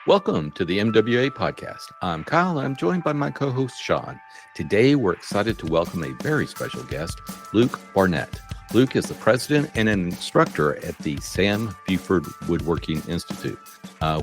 Welcome to the MWA podcast. I'm Kyle and I'm joined by my co-host Sean. Today we're excited to welcome a very special guest, Luke Barnett. Luke is the president and an instructor at the Sam Beauford Woodworking Institute,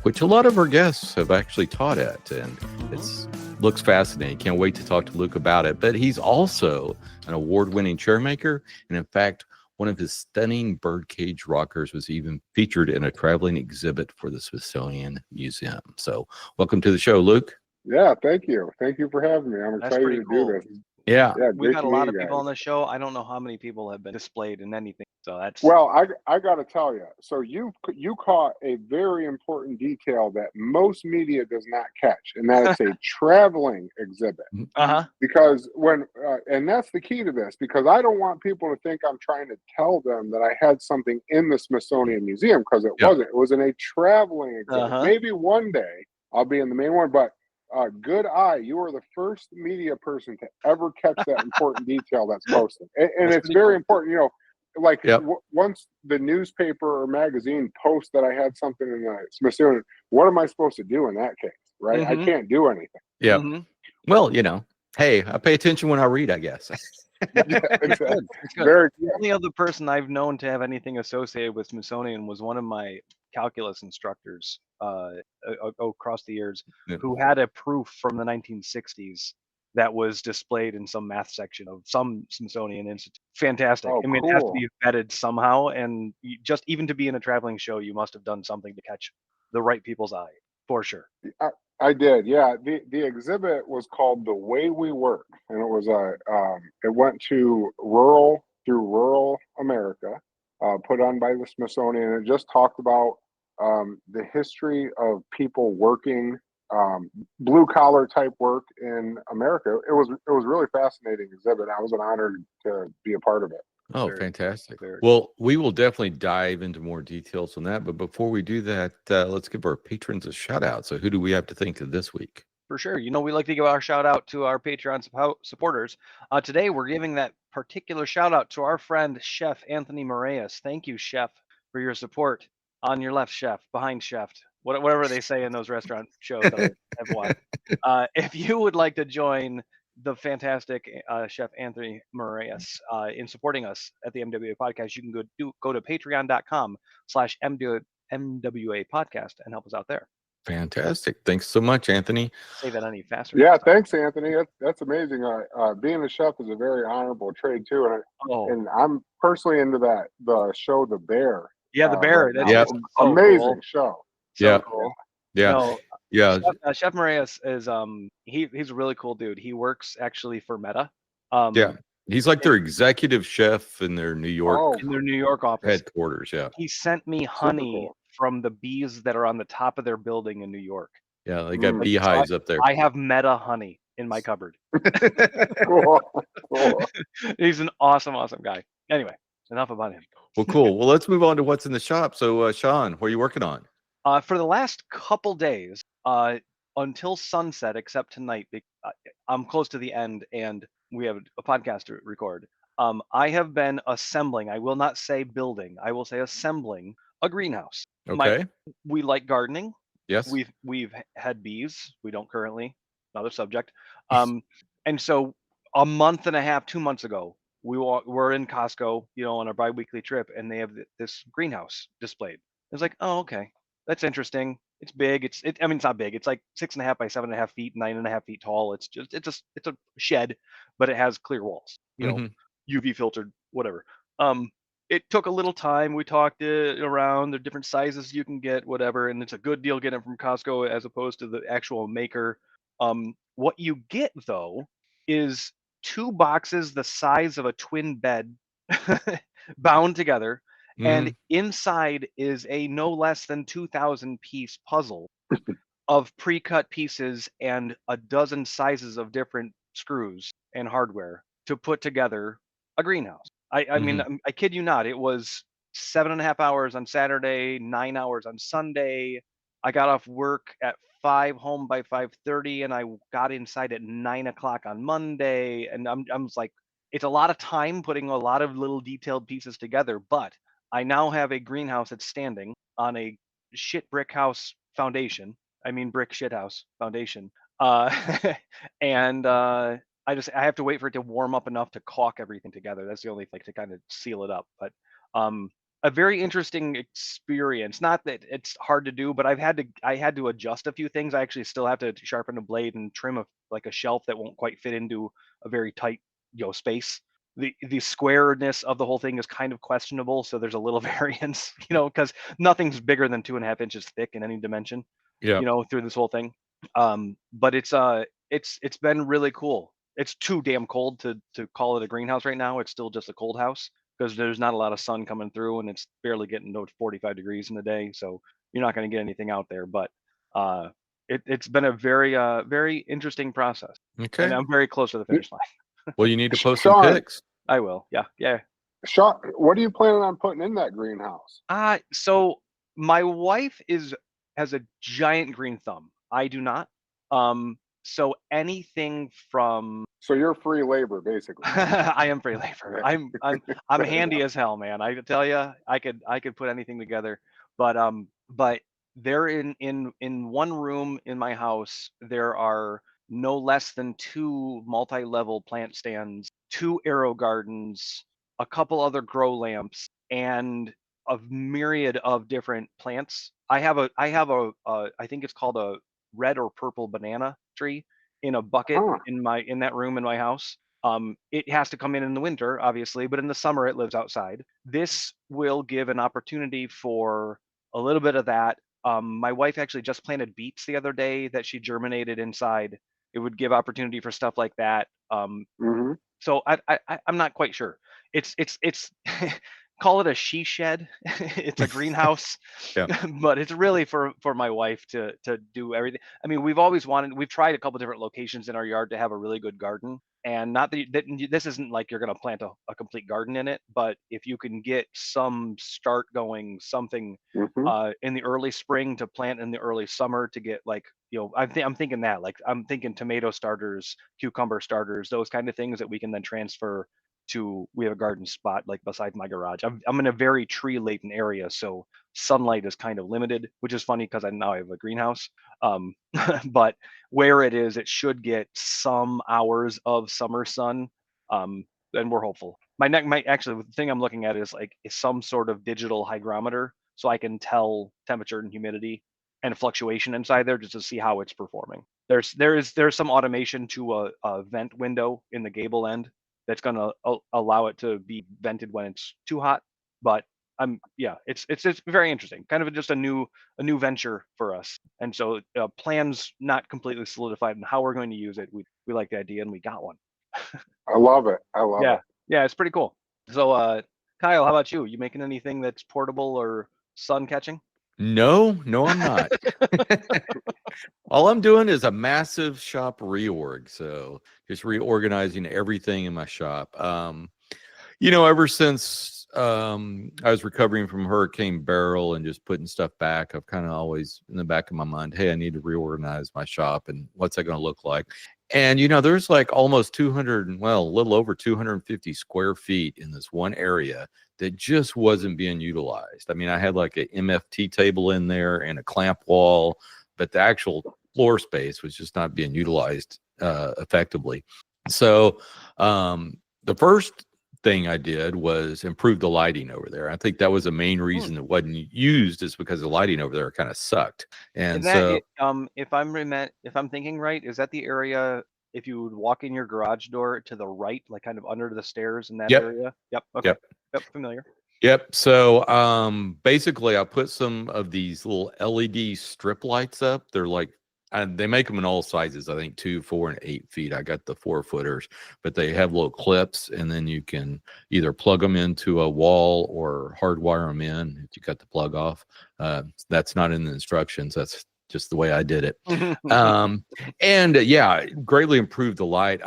which a lot of our guests have actually taught at, and it looks fascinating. Can't wait to talk to Luke about it. But he's also an award-winning chairmaker, and in fact, one of his stunning Birdcage Rockers was even featured in a traveling exhibit for the Smithsonian Museum. So welcome to the show, Luke. Yeah, thank you. Thank you for having me. I'm excited to do this. Yeah. We've had a lot of people on the show. I don't know how many people have been displayed in anything. So that's well, I got to tell you. So you caught a very important detail that most media does not catch, and that it's a traveling exhibit. Because and that's the key to this, because I don't want people to think I'm trying to tell them that I had something in the Smithsonian Museum, because it wasn't. It was in a traveling exhibit. Maybe one day I'll be in the main one, but good eye, you are the first media person to ever catch that important detail that's posted. And it's very important, you know, like once the newspaper or magazine posts that I had something in the Smithsonian, what am I supposed to do in that case, right? I can't do anything. Yeah. Well, you know, hey, I pay attention when I read, I guess. Yeah, exactly. it's good. Very good. The only other person I've known to have anything associated with Smithsonian was one of my calculus instructors across the years, who had a proof from the 1960s that was displayed in some math section of some Smithsonian Institute. Fantastic. Oh, I mean, cool. it has to be vetted somehow, and just even to be in a traveling show, you must have done something to catch the right people's eye, for sure. I did, yeah. The exhibit was called "The Way We Work," and it was it went to rural America, put on by the Smithsonian. It just talked about the history of people working blue collar type work in America. It was really fascinating exhibit. I was honored to be a part of it. Oh, fantastic. Well, we will definitely dive into more details on that. But before we do that, let's give our patrons a shout out. So who do we have to thank this week? For sure. You know, we like to give our shout out to our Patreon supporters. Today, we're giving that particular shout out to our friend, Chef Anthony Moraes. Thank you, Chef, for your support. On your left, Chef, behind Chef, whatever they say in those restaurant shows that I have watched. If you would like to join the fantastic Chef Anthony Moraes in supporting us at the MWA podcast, you can go to patreon.com/MWA podcast and help us out there. Fantastic. Thanks so much, Anthony. Say that any faster. Yeah, thanks, Anthony. That's amazing. Being a chef is a very honorable trade too, and I'm personally into the show The Bear. Yeah, The Bear. That's amazing show. So cool. Yeah. No, yeah. Chef Moraes is he's a really cool dude. He works actually for Meta. He's like their executive chef in their New York office headquarters. Yeah. He sent me honey from the bees that are on the top of their building in New York. Yeah, they got beehives up there. I have Meta honey in my cupboard. Cool. He's an awesome guy. Anyway, enough about him. Well, cool. Well, let's move on to what's in the shop. So, Sean, what are you working on? For the last couple days, until sunset, except tonight, I'm close to the end and we have a podcast to record. I have been assembling, I will not say building, I will say assembling a greenhouse. Okay. We like gardening. Yes. We've had bees. We don't currently. Another subject. And so a month and a half, 2 months ago, we're in Costco, you know, on our bi-weekly trip, and they have this greenhouse displayed. It's like, oh, okay, that's interesting. It's big. I mean, it's not big. It's like 6.5 by 7.5 feet, 9.5 feet tall. It's a shed, but it has clear walls. You know, UV filtered, whatever. It took a little time. We talked around the different sizes you can get, whatever, and it's a good deal getting it from Costco as opposed to the actual maker. What you get though is 2 boxes the size of a twin bed bound together, and inside is a no less than 2,000 piece puzzle of pre-cut pieces and a dozen sizes of different screws and hardware to put together a greenhouse. I mean, I kid you not, it was 7.5 hours on Saturday, 9 hours on Sunday. I got off work at 5, home by 5:30, and I got inside at 9 o'clock on Monday. And I'm like, it's a lot of time putting a lot of little detailed pieces together, but I now have a greenhouse that's standing on a shit brick house foundation. I mean brick shithouse foundation. And I have to wait for it to warm up enough to caulk everything together. That's the only thing to kind of seal it up. But a very interesting experience. Not that it's hard to do, but I had to adjust a few things. I actually still have to sharpen a blade and trim a shelf that won't quite fit into a very tight space. The squareness of the whole thing is kind of questionable, so there's a little variance, because nothing's bigger than 2.5 inches thick in any dimension, through this whole thing. But it's been really cool. It's too damn cold to call it a greenhouse right now. It's still just a cold house because there's not a lot of sun coming through, and it's barely getting to 45 degrees in the day, so you're not going to get anything out there. But it's been a very very interesting process. Okay. And I'm very close to the finish line. Well, you need to post Sean, some pics. I will. Yeah. Sean, what are you planning on putting in that greenhouse? So my wife has a giant green thumb. I do not. So anything from. So you're free labor, basically. I am free labor. I'm handy as hell, man. I could tell you, I could put anything together. But there in one room in my house, there are no less than 2 multi-level plant stands, 2 arrow gardens, a couple other grow lamps, and a myriad of different plants. I have a I think it's called a red or purple banana tree in a bucket in that room in my house. It has to come in the winter, obviously, but in the summer it lives outside. This will give an opportunity for a little bit of that. My wife actually just planted beets the other day that she germinated inside. It would give opportunity for stuff like that. So I'm not quite sure. It's call it a she shed. It's a greenhouse, but it's really for my wife to do everything. I mean, we've tried a couple different locations in our yard to have a really good garden. And not that this isn't like you're going to plant a complete garden in it, but if you can get some start going, something in the early spring to plant in the early summer to get I'm thinking that, I'm thinking tomato starters, cucumber starters, those kind of things that we can then transfer to. We have a garden spot beside my garage. I'm in a very tree laden area, so sunlight is kind of limited, which is funny because I have a greenhouse. But where it is, it should get some hours of summer sun, and we're hopeful. Actually, the thing I'm looking at is some sort of digital hygrometer, so I can tell temperature and humidity and fluctuation inside there just to see how it's performing. There's some automation to a vent window in the gable end that's going to allow it to be vented when it's too hot. But it's very interesting, kind of just a new venture for us. And so plans not completely solidified on how we're going to use it. We like the idea and we got one. I love it. it. Yeah, it's pretty cool. So Kyle, how about you? You making anything that's portable or sun catching? No, I'm not. All I'm doing is a massive shop reorg. So just reorganizing everything in my shop. Ever since I was recovering from Hurricane Beryl and just putting stuff back, I've kind of always in the back of my mind, hey, I need to reorganize my shop, and what's that going to look like? And, there's almost a little over 250 square feet in this one area that just wasn't being utilized. I mean, I had an MFT table in there and a clamp wall, but the actual floor space was just not being utilized effectively. So the first thing I did was improve the lighting over there. I think that was the main reason it wasn't used, is because the lighting over there kind of sucked. And so if I'm thinking right, is that the area if you would walk in your garage door to the right, kind of under the stairs in that area? Yep. Okay. Yep. Familiar. Yep. So basically I put some of these little LED strip lights up. They're they make them in all sizes, I think 2, 4, and 8 feet. I got the 4-footers, but they have little clips, and then you can either plug them into a wall or hardwire them in if you cut the plug off. That's not in the instructions. That's just the way I did it. Greatly improved the light.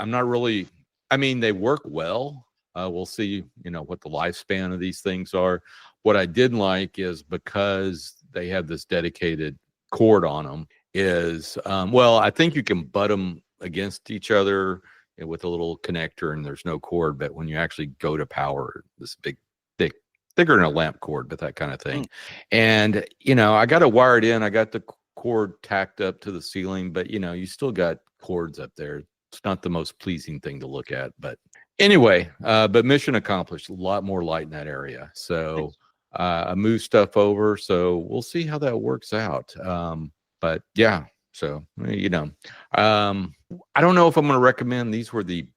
They work well. We'll see, what the lifespan of these things are. What I didn't like is because they have this dedicated cord on them is, I think you can butt them against each other with a little connector and there's no cord. But when you actually go to power, this big, thicker than a lamp cord, but that kind of thing. And, I got to wire it in. I got the cord tacked up to the ceiling, but you still got cords up there. It's not the most pleasing thing to look at, but anyway, but mission accomplished. A lot more light in that area. So I moved stuff over. So we'll see how that works out. But yeah, so I don't know if I'm going to recommend. These were the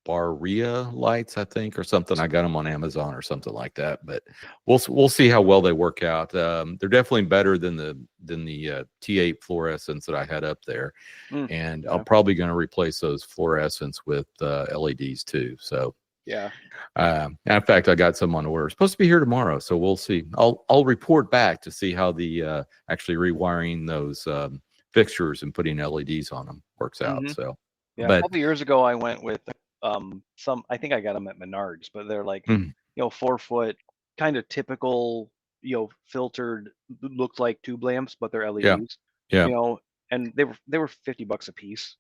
Barria lights, I think, or something. I got them on Amazon or something like that. But we'll see how well they work out. They're definitely better than the T8 fluorescents that I had up there, and I'm probably going to replace those fluorescents with LEDs too. So yeah. In fact, I got some on order. It's supposed to be here tomorrow, so we'll see. I'll report back to see how the actually rewiring those fixtures and putting LEDs on them works out. So yeah, a couple years ago I went with I think I got them at Menards, but they're like 4 foot, kind of typical, filtered, looked like tube lamps, but they're LEDs. And they were $50 a piece.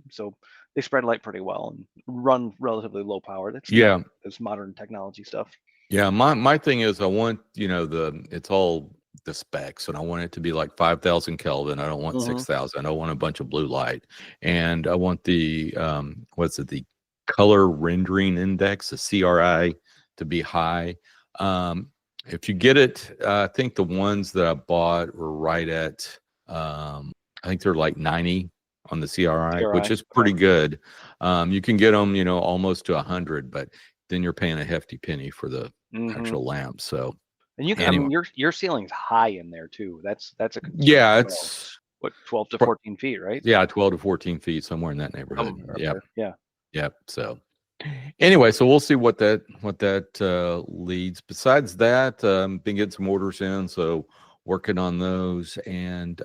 So they spread light pretty well and run relatively low power. That's this modern technology stuff. Yeah, my thing is I want it's all the specs, and I want it to be like 5,000 Kelvin. I don't want 6,000. I don't want a bunch of blue light, and I want the the color rendering index, the CRI, to be high. If you get it, I think the ones that I bought were right at I think they're like 90 on the CRI, which is pretty good. You can get them, almost to 100, but then you're paying a hefty penny for the actual lamp. So, and you can, I mean, your ceiling's high in there too. That's a it's what, 12 to 14 feet, right? Yeah, 12 to 14 feet, somewhere in that neighborhood. Yeah. So, anyway, so we'll see what that leads. Besides that, been getting some orders in, so working on those. And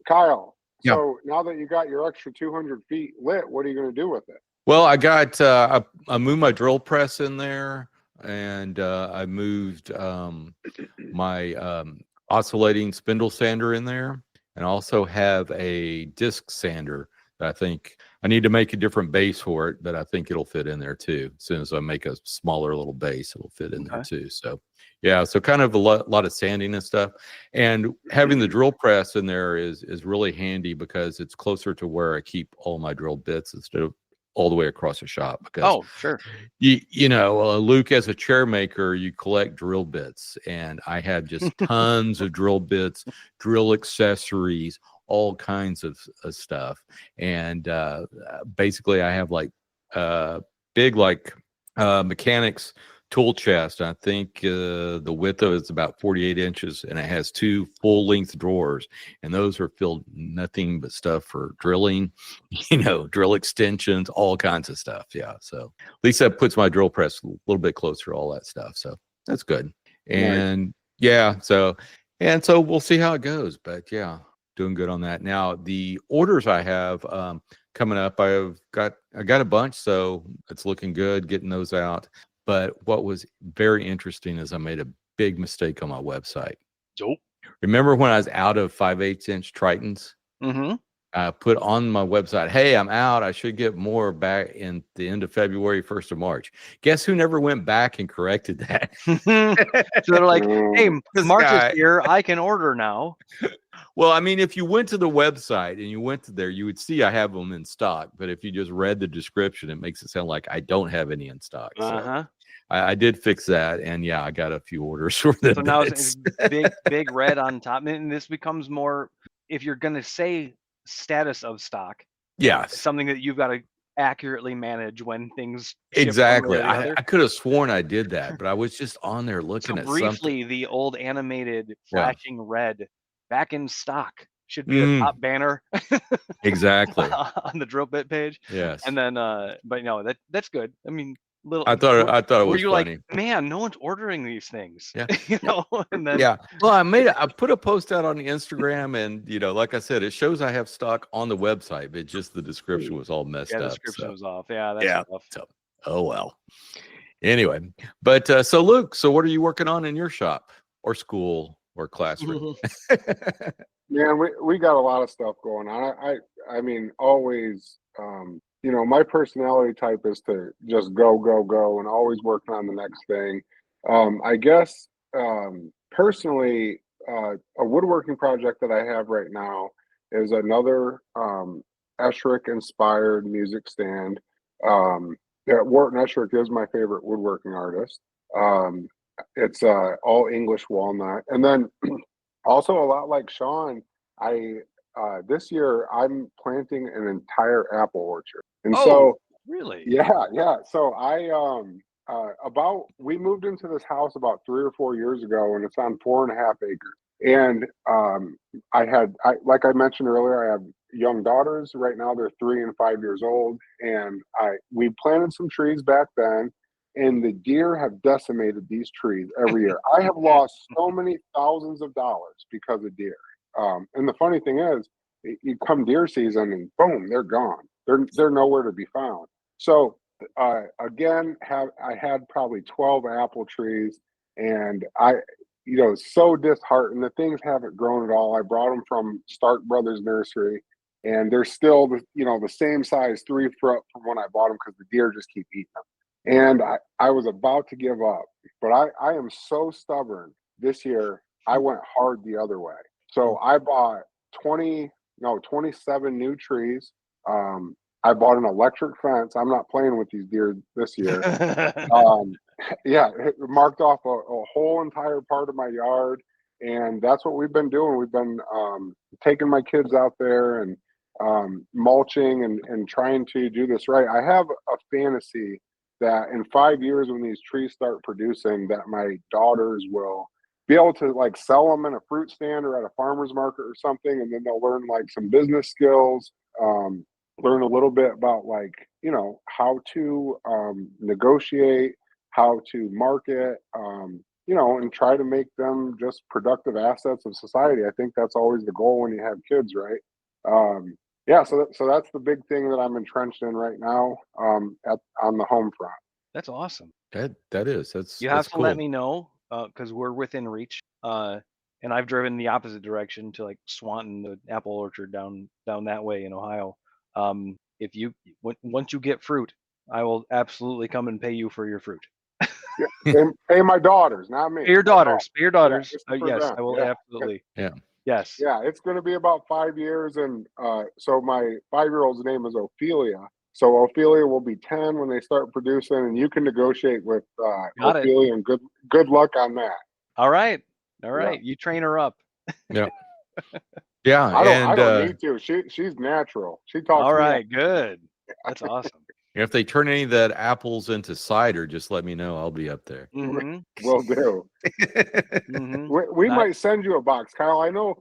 Kyle. So now that you got your extra 200 feet lit, what are you going to do with it? Well, I got I moved my drill press in there, and I moved my oscillating spindle sander in there, and also have a disc sander that I think I need to make a different base for it, but I think it'll fit in there too. As soon as I make a smaller little base, it'll fit in there too. So yeah, so kind of a lot of sanding and stuff, and having the drill press in there is really handy because it's closer to where I keep all my drill bits instead of all the way across the shop. Because Luke, as a chair maker, you collect drill bits, and I have just tons of drill bits, drill accessories, all kinds of stuff. And basically I have like big mechanics tool chest. I think the width of it's about 48 inches, and it has 2 full length drawers, and those are filled nothing but stuff for drilling, drill extensions, all kinds of stuff. Yeah, so at least that puts my drill press a little bit closer to all that stuff, so that's good. And so we'll see how it goes, but doing good on that. Now the orders I have coming up, I got a bunch, so it's looking good getting those out. But what was very interesting is I made a big mistake on my website. Remember when I was out of 5/8 inch Tritons? I put on my website, hey, I'm out. I should get more back in the end of February, 1st of March. Guess who never went back and corrected that? So they're like, hey, March is here. I can order now. Well, I mean, if you went to the website and you went to there, you would see I have them in stock. But if you just read the description, it makes it sound like I don't have any in stock. So I did fix that, and I got a few orders for them. So now it's big red on top, and this becomes more. If you're going to say status of stock, it's something that you've got to accurately manage when things exactly. I could have sworn I did that, but I was just on there looking at briefly something. The old animated flashing red back in stock should be a top banner. Exactly. On the drill bit page. Yes. And then but no, that's good. I mean, I thought it was funny. Like, man, no one's ordering these things. Yeah. And then well, I put a post out on the Instagram, and like I said, it shows I have stock on the website, but just the description was all messed up. The description was off. That's tough. So, oh well. Anyway, but so Luke, so what are you working on in your shop or school or classroom? Man, we got a lot of stuff going on. I mean, always my personality type is to just go and always working on the next thing. I guess personally, a woodworking project that I have right now is another Esherick inspired music stand. Wharton Esherick is my favorite woodworking artist. It's all English walnut, and then also a lot like Sean. I this year I'm planting an entire apple orchard, and so really, yeah. So we moved into this house about 3 or 4 years ago, and it's on 4.5 acres. And like I mentioned earlier, I have young daughters. Right now they're 3 and 5 years old, and we planted some trees back then, and the deer have decimated these trees every year. I have lost so many thousands of dollars because of deer. And the funny thing is, you come deer season and boom, they're gone. They're nowhere to be found. So again, I had probably 12 apple trees, and so disheartened. The things haven't grown at all. I brought them from Stark Brothers Nursery, and they're still the same size 3 foot from when I bought them because the deer just keep eating them. And I was about to give up, but I am so stubborn. This year I went hard the other way. So I bought 27 new trees. I bought an electric fence. I'm not playing with these deer this year. It marked off a whole entire part of my yard, and that's what we've been doing. We've been taking my kids out there and mulching and trying to do this right. I have a fantasy that in 5 years, when these trees start producing, that my daughters will be able to like sell them in a fruit stand or at a farmer's market or something, and then they'll learn like some business skills, learn a little bit about how to negotiate, how to market, and try to make them just productive assets of society. I think that's always the goal when you have kids, right? So that's the big thing that I'm entrenched in right now on the home front. That's awesome. That's you have to cool. let me know because we're within reach. And I've driven the opposite direction to like Swanton, the apple orchard down that way in Ohio. Once you get fruit, I will absolutely come and pay you for your fruit. Pay my daughters, not me. Pay your daughters. Yeah, Yes, them. I will absolutely. Yeah. Yes. Yeah, it's going to be about 5 years, and so my 5-year-old's name is Ophelia. So Ophelia will be 10 when they start producing, and you can negotiate with Ophelia, and good luck on that. All right. You train her up. Yeah. Yeah. I don't need to. She's natural. She talks. All right. Good. That's awesome. If they turn any of that apples into cider, just let me know. I'll be up there. Mm-hmm. Will do. Mm-hmm. We might send you a box, Kyle. I know.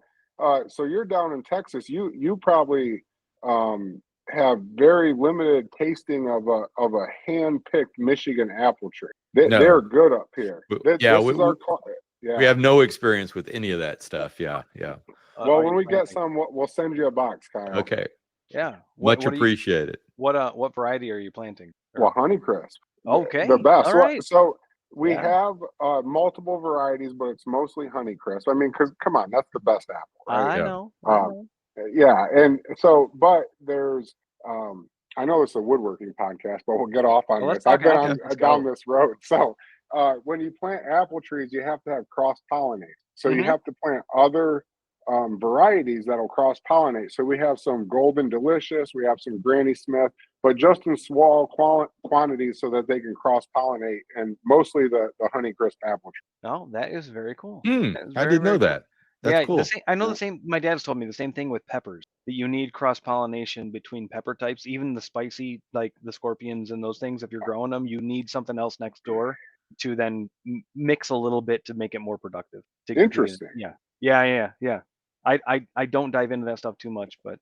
So you're down in Texas. You probably have very limited tasting of a hand-picked Michigan apple tree. They're good up here. We have no experience with any of that stuff. Yeah. Well, when we get some, we'll send you a box, Kyle. Okay. Yeah. Much appreciated. What variety are you planting? Well, Honeycrisp. Okay. The best. All right. So we have multiple varieties, but it's mostly Honeycrisp. I mean, because come on, that's the best apple, right? I know. Yeah, and so, but there's, I know it's a woodworking podcast, but we'll get off on this. I've been down this road. So when you plant apple trees, you have to have cross-pollinate. So you have to plant other varieties that'll cross-pollinate. So we have some Golden Delicious, we have some Granny Smith, but just in small quantities so that they can cross-pollinate, and mostly the Honeycrisp apple tree. No, that is very cool. I didn't know that. That's cool. I know the same. My dad's told me the same thing with peppers, that you need cross-pollination between pepper types, even the spicy, like the scorpions and those things. If you're growing them, you need something else next door to then mix a little bit to make it more productive. Interesting. Yeah. I don't dive into that stuff too much, but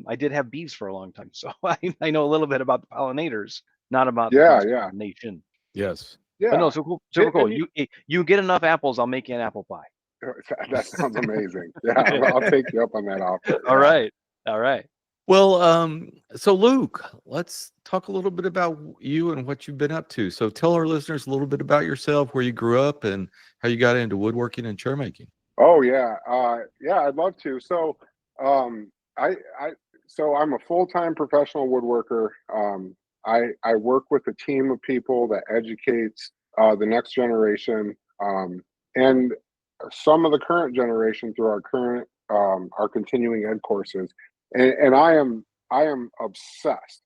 I did have bees for a long time, so I know a little bit about the pollinators, not about the cross-pollination. Yes. Yeah. But no, super cool. You get enough apples, I'll make you an apple pie. That sounds amazing. Yeah, I'll take you up on that offer. All right. Well, so Luke, let's talk a little bit about you and what you've been up to. So tell our listeners a little bit about yourself, where you grew up, and how you got into woodworking and chairmaking. Oh yeah, I'd love to. So, I'm a full-time professional woodworker. I work with a team of people that educates the next generation, and some of the current generation through our continuing ed courses, and I am obsessed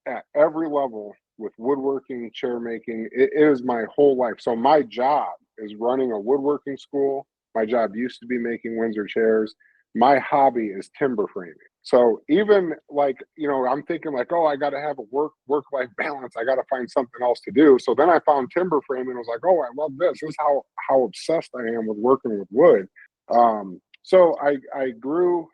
at every level with woodworking, chair making. It is my whole life. So my job is running a woodworking school. My job used to be making Windsor chairs. My hobby is timber framing. So even like, I'm thinking like, oh, I got to have a work-life balance. I got to find something else to do. So then I found timber framing and was like, oh, I love this. This is how obsessed I am with working with wood. So I grew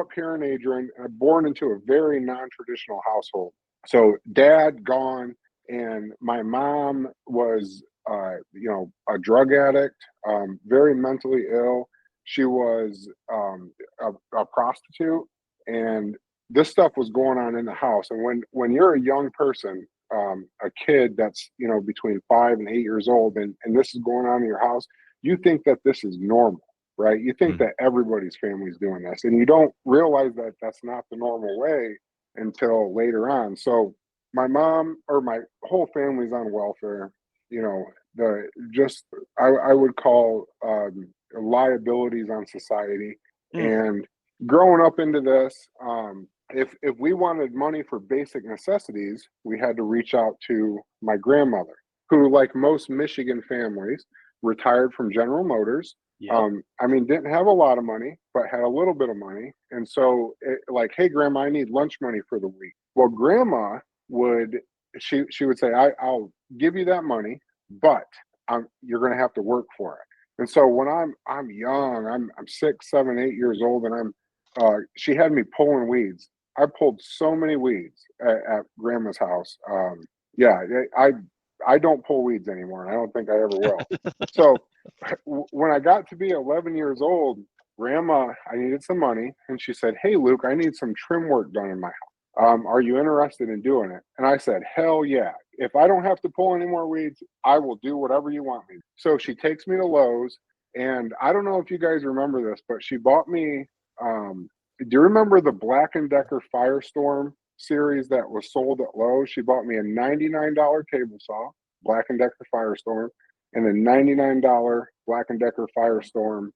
up here in Adrian, born into a very non-traditional household. So dad gone, and my mom was, a drug addict, very mentally ill. She was a prostitute, and this stuff was going on in the house. And when you're a young person, a kid that's, between 5 and 8 years old, and this is going on in your house, you think that this is normal, right? You think that everybody's family is doing this, and you don't realize that that's not the normal way until later on. So my mom, or my whole family's on welfare, I would call liabilities on society. And growing up into this, if we wanted money for basic necessities, we had to reach out to my grandmother, who, like most Michigan families, retired from General Motors. Yep. Didn't have a lot of money, but had a little bit of money. And so hey, Grandma, I need lunch money for the week. Well, Grandma she would say, I'll give you that money, but you're going to have to work for it. And so when I'm young, I'm 6, 7, 8 years old, and she had me pulling weeds. I pulled so many weeds at Grandma's house. I don't pull weeds anymore, and I don't think I ever will. So when I got to be 11 years old, Grandma, I needed some money, and she said, hey, Luke, I need some trim work done in my house. Are you interested in doing it? And I said, hell yeah. If I don't have to pull any more weeds, I will do whatever you want me. So she takes me to Lowe's, and I don't know if you guys remember this, but she bought me, do you remember the Black & Decker Firestorm series that was sold at Lowe's? She bought me a $99 table saw, Black & Decker Firestorm, and a $99 Black & Decker Firestorm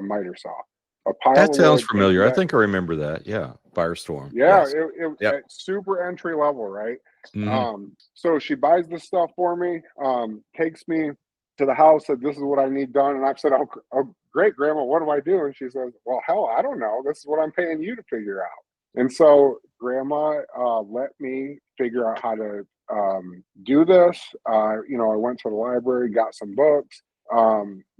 miter saw. That sounds familiar. I think I remember that. Yeah, Firestorm. Yeah, yes. It's super entry level, right? Mm-hmm. So she buys this stuff for me, takes me to the house, said, this is what I need done. And I've said, oh, great, Grandma, what do I do? And she says, well, hell, I don't know. This is what I'm paying you to figure out. And so Grandma let me figure out how to do this. I went to the library, got some books.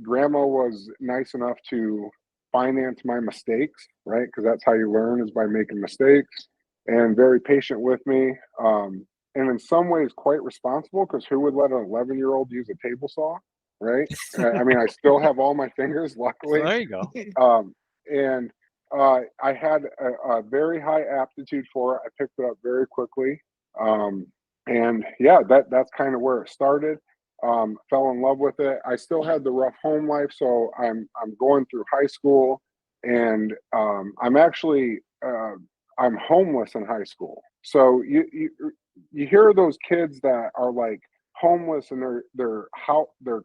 Grandma was nice enough to finance my mistakes, right? Because that's how you learn, is by making mistakes, and very patient with me. And in some ways quite responsible, because who would let an 11-year-old use a table saw, right? I still have all my fingers, luckily. There you go. And I had a very high aptitude for it. I picked it up very quickly. And yeah, that's kind of where it started. Fell in love with it. I still had the rough home life, so I'm going through high school, and I'm actually I'm homeless in high school. So you hear those kids that are like homeless, and they're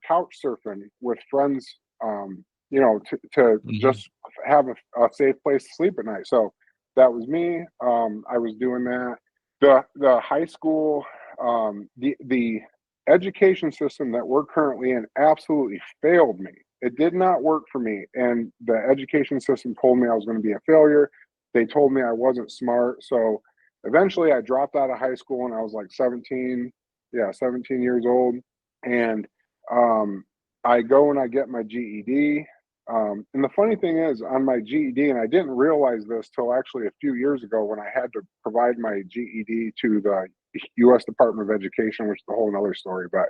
couch surfing with friends, to just have a safe place to sleep at night. So that was me. I was doing that. The high school, the education system that we're currently in absolutely failed me. It did not work for me, and the education system told me I was going to be a failure. They told me I wasn't smart. So eventually I dropped out of high school, and I was like 17 years old. And I go and I get my GED. And the funny thing is, on my GED, and I didn't realize this till actually a few years ago when I had to provide my GED to the U.S. Department of Education, which is a whole other story, but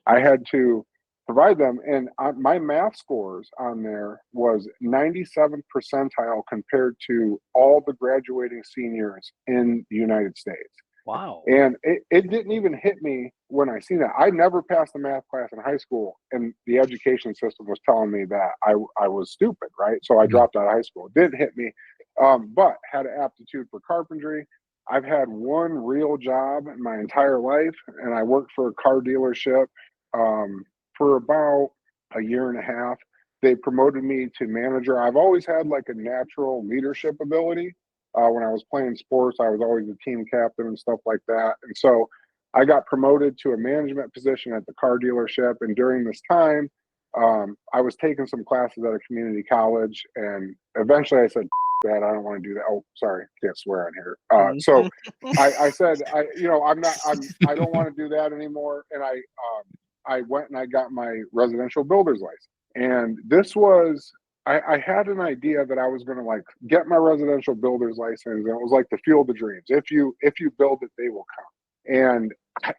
I had to provide them. And my math scores on there was 97th percentile compared to all the graduating seniors in the United States. Wow. And it didn't even hit me when I seen that. I never passed a math class in high school, and the education system was telling me that I was stupid, right? So I dropped out of high school. It didn't hit me, but had an aptitude for carpentry. I've had one real job in my entire life, and I worked for a car dealership for about a year and a half. they promoted me to manager. I've always had like a natural leadership ability. When I was playing sports, I was always a team captain and stuff like that. And so I got promoted to a management position at the car dealership. And during this time, I was taking some classes at a community college, and eventually I said, "Dad, I don't want to do that." Oh, sorry, can't swear on here. So I said, I don't want to do that anymore. And I went and I got my residential builder's license. And this was, I had an idea that I was going to like get my residential builder's license, and it was like the field of dreams. If you build it, they will come. And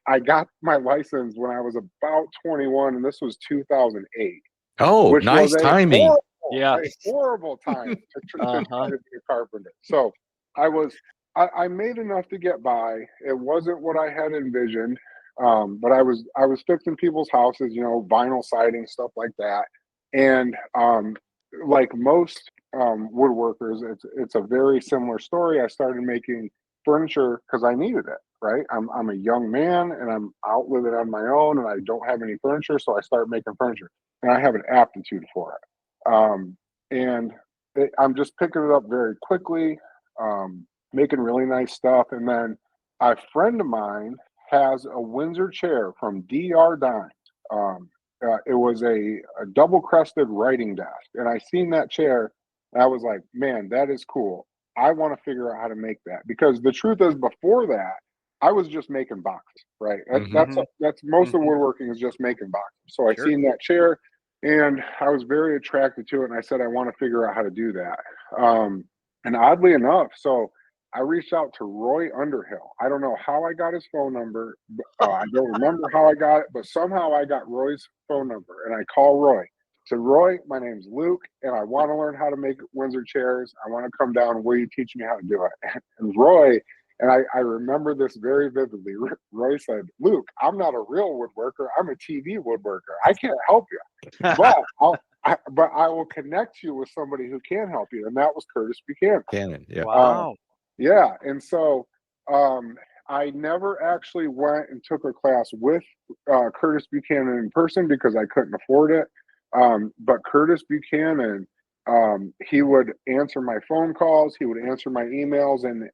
I got my license when I was about 21, and this was 2008. Oh, which nice was timing. A horrible time to try to be a carpenter. So I made enough to get by. It wasn't what I had envisioned, but I was fixing people's houses, vinyl siding, stuff like that. And like most woodworkers, it's a very similar story. I started making furniture because I needed it. Right, I'm a young man and I'm out living on my own, and I don't have any furniture, so I started making furniture, and I have an aptitude for it. I'm just picking it up very quickly, making really nice stuff. And then a friend of mine has a Windsor chair from DR Dime. It was a double crested writing desk, and I seen that chair, and I was like, man, that is cool. I want to figure out how to make that, because the truth is, before that, I was just making boxes, right? That's most of woodworking is just making boxes. So I seen that chair, and I was very attracted to it, and I said, I want to figure out how to do that. And oddly enough, so I reached out to Roy Underhill. I don't know how I got his phone number. I don't remember how I got it, but somehow I got Roy's phone number, and I call Roy. I said, Roy, my name's Luke, and I want to learn how to make Windsor chairs. I want to come down. Will you teach me how to do it? And Roy, and I remember this very vividly, Roy said, Luke, I'm not a real woodworker. I'm a TV woodworker. I can't help you, but I will connect you with somebody who can help you. And that was Curtis Buchanan. Yeah. Wow. Yeah. And so I never actually went and took a class with Curtis Buchanan in person because I couldn't afford it. But Curtis Buchanan, he would answer my phone calls. He would answer my emails. And,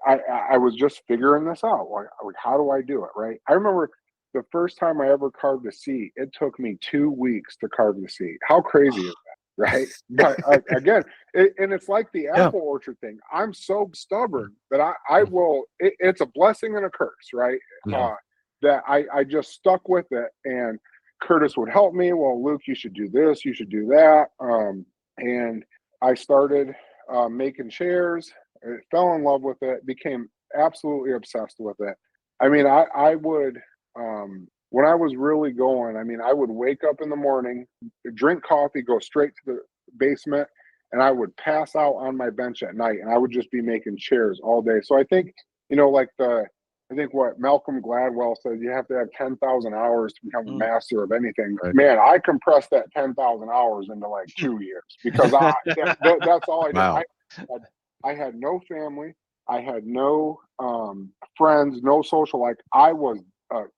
I was just figuring this out. Like, how do I do it? Right. I remember the first time I ever carved a seat, it took me 2 weeks to carve the seat. How crazy is that? Right. But again, it's like the apple orchard thing. I'm so stubborn that I will, it's a blessing and a curse, right? Yeah. That I just stuck with it, and Curtis would help me. Well, Luke, you should do this, you should do that. And I started making chairs. I fell in love with it, became absolutely obsessed with it. I mean, I would, when I was really going, I would wake up in the morning, drink coffee, go straight to the basement, and I would pass out on my bench at night, and I would just be making chairs all day. So I think, I think what Malcolm Gladwell said, you have to have 10,000 hours to become a master of anything. Right. Man, I compressed that 10,000 hours into like 2 years, because that's all I did. Wow. I had no family. I had no friends, no social life. I was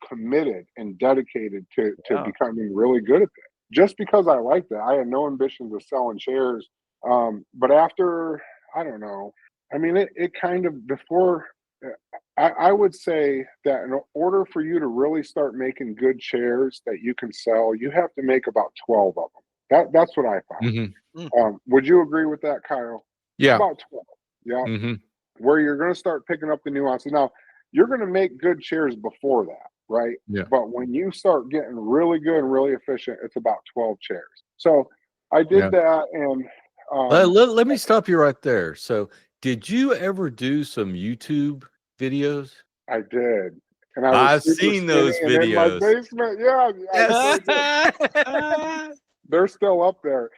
committed and dedicated to becoming really good at it, just because I liked it. I had no ambitions of selling chairs. But after, I don't know, it kind of, before, I would say that in order for you to really start making good chairs that you can sell, you have to make about 12 of them. That's what I found. Mm-hmm. Would you agree with that, Kyle? Yeah. About 12. Yeah. Mm-hmm. Where you're going to start picking up the nuances. Now, you're going to make good chairs before that, right? Yeah. But when you start getting really good and really efficient, it's about 12 chairs. So I did that. And let me stop you right there. So did you ever do some YouTube videos? I did. And I've seen those videos. In my basement. Yeah. Yes. They're still up there.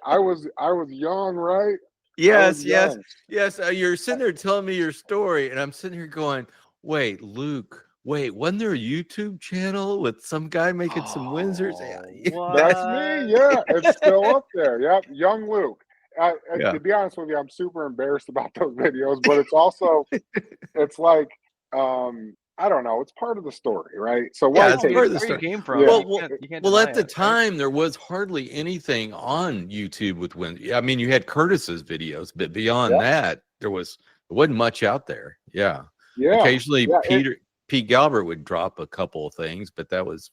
I was young, right? Yes. You're sitting there telling me your story, and I'm sitting here going, wait, Luke, wasn't there a YouTube channel with some guy making some Windsors? That's me. Yeah. It's still up there. Yep. Young Luke. To be honest with you, I'm super embarrassed about those videos, but it's also, it's like, I don't know. It's part of the story, right? So yeah, why it's take part of the where you story. came from. Yeah. You can't Well, deny at the it, time, there was hardly anything on YouTube with I mean, you had Curtis's videos, but beyond that, there wasn't much out there. Yeah. Occasionally, Pete Galbert would drop a couple of things, but that was,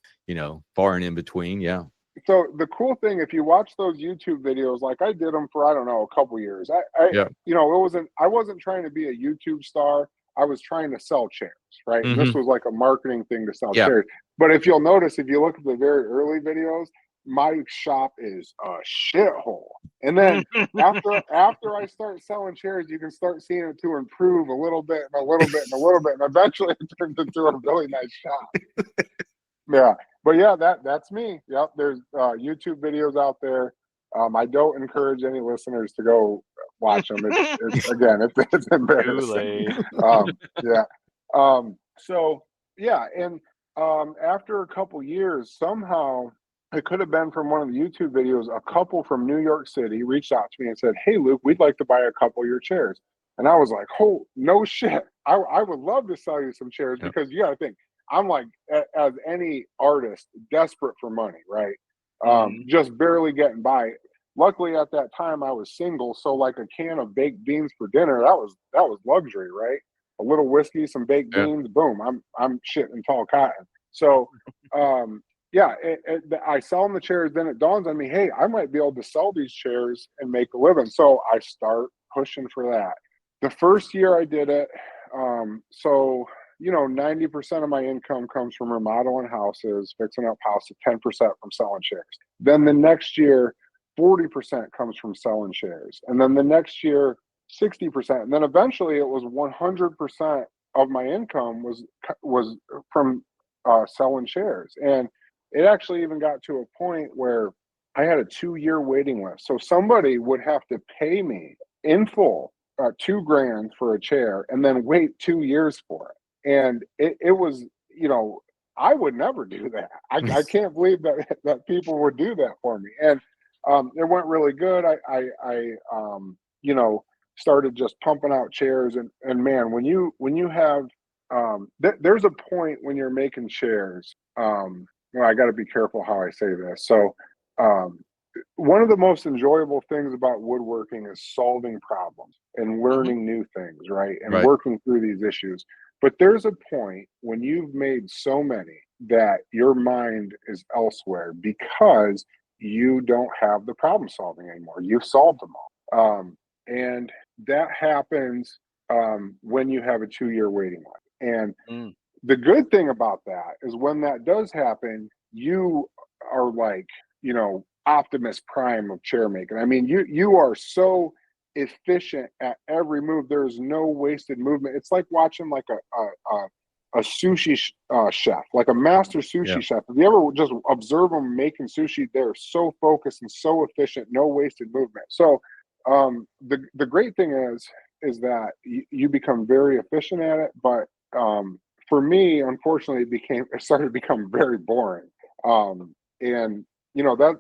far and in between. Yeah. So the cool thing, if you watch those YouTube videos, like I did them for, I don't know, a couple years. I wasn't trying to be a YouTube star. I was trying to sell chairs, right? And this was like a marketing thing to sell chairs. But if you'll notice, if you look at the very early videos, my shop is a shithole. And then after I start selling chairs, you can start seeing it to improve a little bit and a little bit and a little bit. And eventually it turns into a really nice shop. Yeah. But yeah, that's me. Yep. There's YouTube videos out there. I don't encourage any listeners to go watch them. It's embarrassing. And after a couple years, somehow it could have been from one of the YouTube videos, a couple from New York City reached out to me and said, "Hey, Luke, we'd like to buy a couple of your chairs." And I was like, "Oh, no shit. I would love to sell you some chairs," because you got to think, I'm like, as any artist, desperate for money, right? Just barely getting by. Luckily, at that time, I was single, so like a can of baked beans for dinner, that was luxury, right? A little whiskey, some baked beans, boom, I'm shitting tall cotton. So, I sell them the chairs. Then it dawns on me, hey, I might be able to sell these chairs and make a living. So I start pushing for that. The first year I did it, 90% of my income comes from remodeling houses, fixing up houses, 10% from selling chairs. Then the next year, 40% comes from selling chairs. And then the next year, 60%. And then eventually it was 100% of my income was from selling chairs. And it actually even got to a point where I had a 2-year waiting list. So somebody would have to pay me in full $2,000 for a chair and then wait 2 years for it. And it was, I would never do that. I can't believe that people would do that for me. And it went really good. I started just pumping out chairs, and man, when you have, there's a point when you're making chairs. I got to be careful how I say this. So, one of the most enjoyable things about woodworking is solving problems and learning new things, right? And working through these issues. But there's a point when you've made so many that your mind is elsewhere because you don't have the problem solving anymore. You've solved them all. And that happens when you have a 2-year waiting list. And the good thing about that is when that does happen, you are like, Optimus Prime of chair making. I mean, you are so efficient at every move. There's no wasted movement. It's like watching like a sushi chef, like a master sushi chef. If you ever just observe them making sushi, they're so focused and so efficient, no wasted movement. So the great thing is that you become very efficient at it. But for me, unfortunately, it started to become very boring. And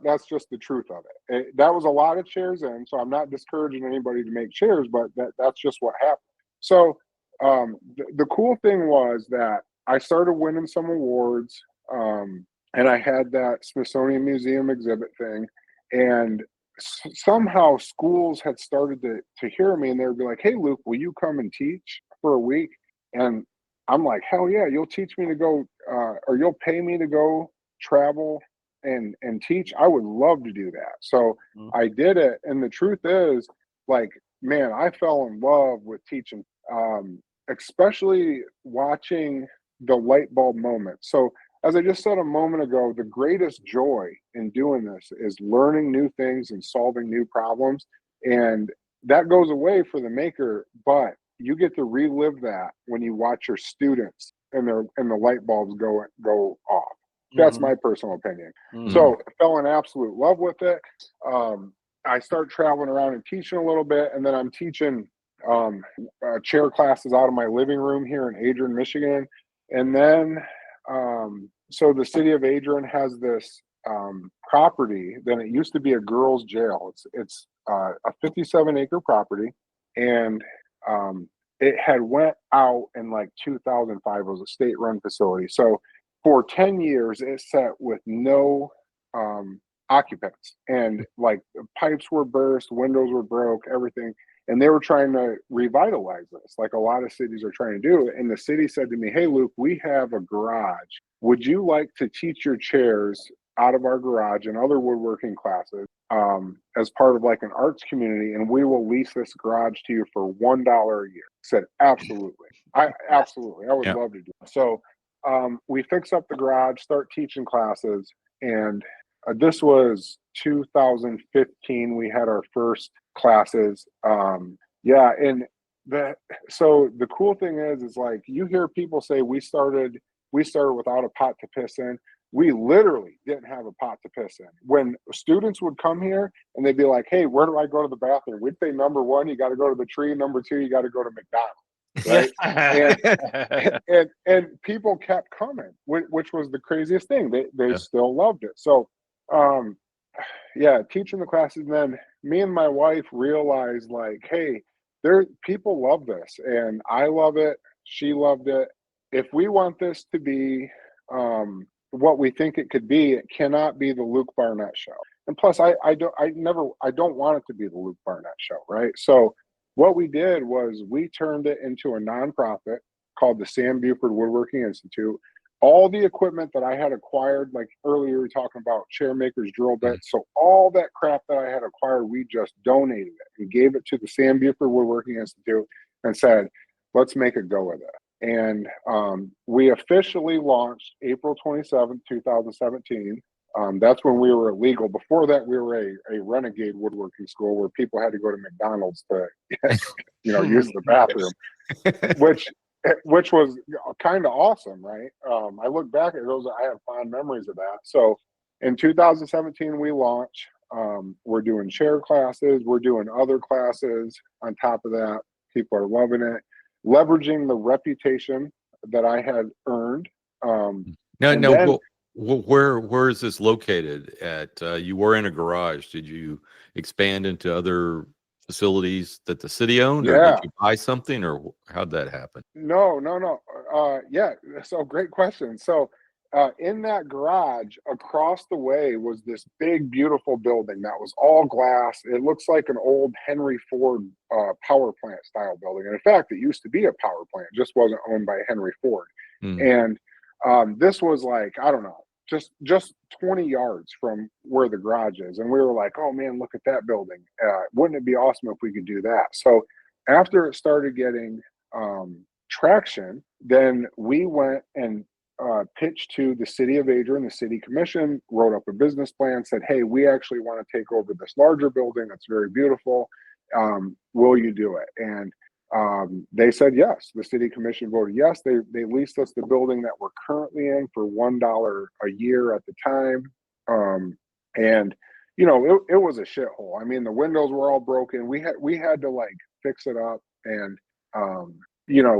that's just the truth of it. That was a lot of chairs in, so I'm not discouraging anybody to make chairs, but that's just what happened. So the cool thing was that I started winning some awards, and I had that Smithsonian Museum exhibit thing, and somehow schools had started to hear me, and they would be like, "Hey, Luke, will you come and teach for a week?" And I'm like, "Hell yeah, you'll teach me to go, or you'll pay me to go travel and teach. I would love to do that." So I did it. And the truth is, like, man, I fell in love with teaching, especially watching the light bulb moment. So as I just said a moment ago, the greatest joy in doing this is learning new things and solving new problems. And that goes away for the maker, but you get to relive that when you watch your students and the light bulbs go off. That's my personal opinion. So I fell in absolute love with it. I start traveling around and teaching a little bit, and then I'm teaching chair classes out of my living room here in Adrian, Michigan. And then, so the city of Adrian has this property. Then it used to be a girls' jail. It's a 57-acre property, and it had went out in like 2005. It was a state-run facility. So for 10 years, it sat with no occupants, and like pipes were burst, windows were broke, everything. And they were trying to revitalize this, like a lot of cities are trying to do. And the city said to me, "Hey, Luke, we have a garage. Would you like to teach your chairs out of our garage and other woodworking classes as part of like an arts community? And we will lease this garage to you for $1 a year." I said, absolutely. I would love to do it. So we fix up the garage, start teaching classes. And this was 2015. We had our first classes. And so the cool thing is like, you hear people say we started without a pot to piss in. We literally didn't have a pot to piss in. When students would come here and they'd be like, "Hey, where do I go to the bathroom?" We'd say, number one, you got to go to the tree. Number two, you got to go to McDonald's. Right? and people kept coming, which was the craziest thing. They still loved it. So, teaching the classes. And then me and my wife realized, like, hey, people love this, and I love it. She loved it. If we want this to be what we think it could be, it cannot be the Luke Barnett show. And plus, I don't want it to be the Luke Barnett show, right? So what we did was we turned it into a nonprofit called the Sam Beauford Woodworking Institute. All the equipment that I had acquired, like earlier we were talking about chairmakers, drill bits, so all that crap that I had acquired, we just donated it and gave it to the Sam Beauford Woodworking Institute and said, let's make a go of it. And we officially launched April 27th, 2017. That's when we were illegal. Before that, we were a renegade woodworking school where people had to go to McDonald's to, use the bathroom, which was kind of awesome, right? I look back at those, I have fond memories of that. So in 2017, we launched. We're doing chair classes. We're doing other classes on top of that. People are loving it. Leveraging the reputation that I had earned. Where is this located at? You were in a garage. Did you expand into other facilities that the city owned, or did you buy something, or how'd that happen? No. So great question. So in that garage across the way was this big, beautiful building that was all glass. It looks like an old Henry Ford power plant style building. And in fact, it used to be a power plant, just wasn't owned by Henry Ford. And this was like, I don't know, just 20 yards from where the garage is. And we were like, oh man, look at that building. Wouldn't it be awesome if we could do that? So after it started getting traction, then we went and pitched to the city of Adrian. The city commission wrote up a business plan, said, hey, we actually want to take over this larger building that's very beautiful. Will you do it? And they said yes. The city commission voted yes. They leased us the building that we're currently in for $1 a year at the time. And it was a shithole. I mean, the windows were all broken. We had to like fix it up, and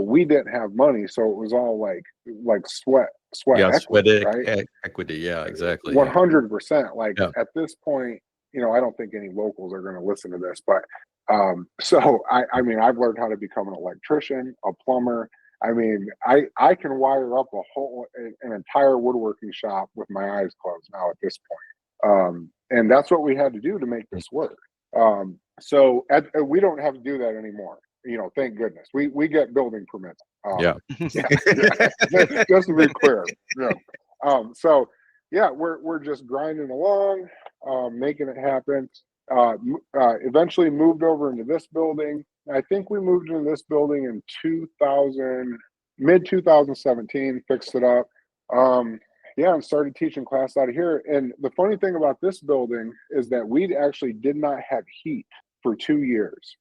we didn't have money, so it was all like sweat equity, right? Equity, yeah, exactly. 100%. Like at this point, I don't think any locals are going to listen to this, but so I mean, I've learned how to become an electrician, a plumber. I mean, I can wire up an entire woodworking shop with my eyes closed now at this point. And that's what we had to do to make this work. So we don't have to do that anymore. Thank goodness. We get building permits. Just to be clear. So we're just grinding along, making it happen. Eventually moved over into this building. I think we moved into this building in mid 2017, fixed it up. And started teaching class out of here. And the funny thing about this building is that we actually did not have heat for 2 years.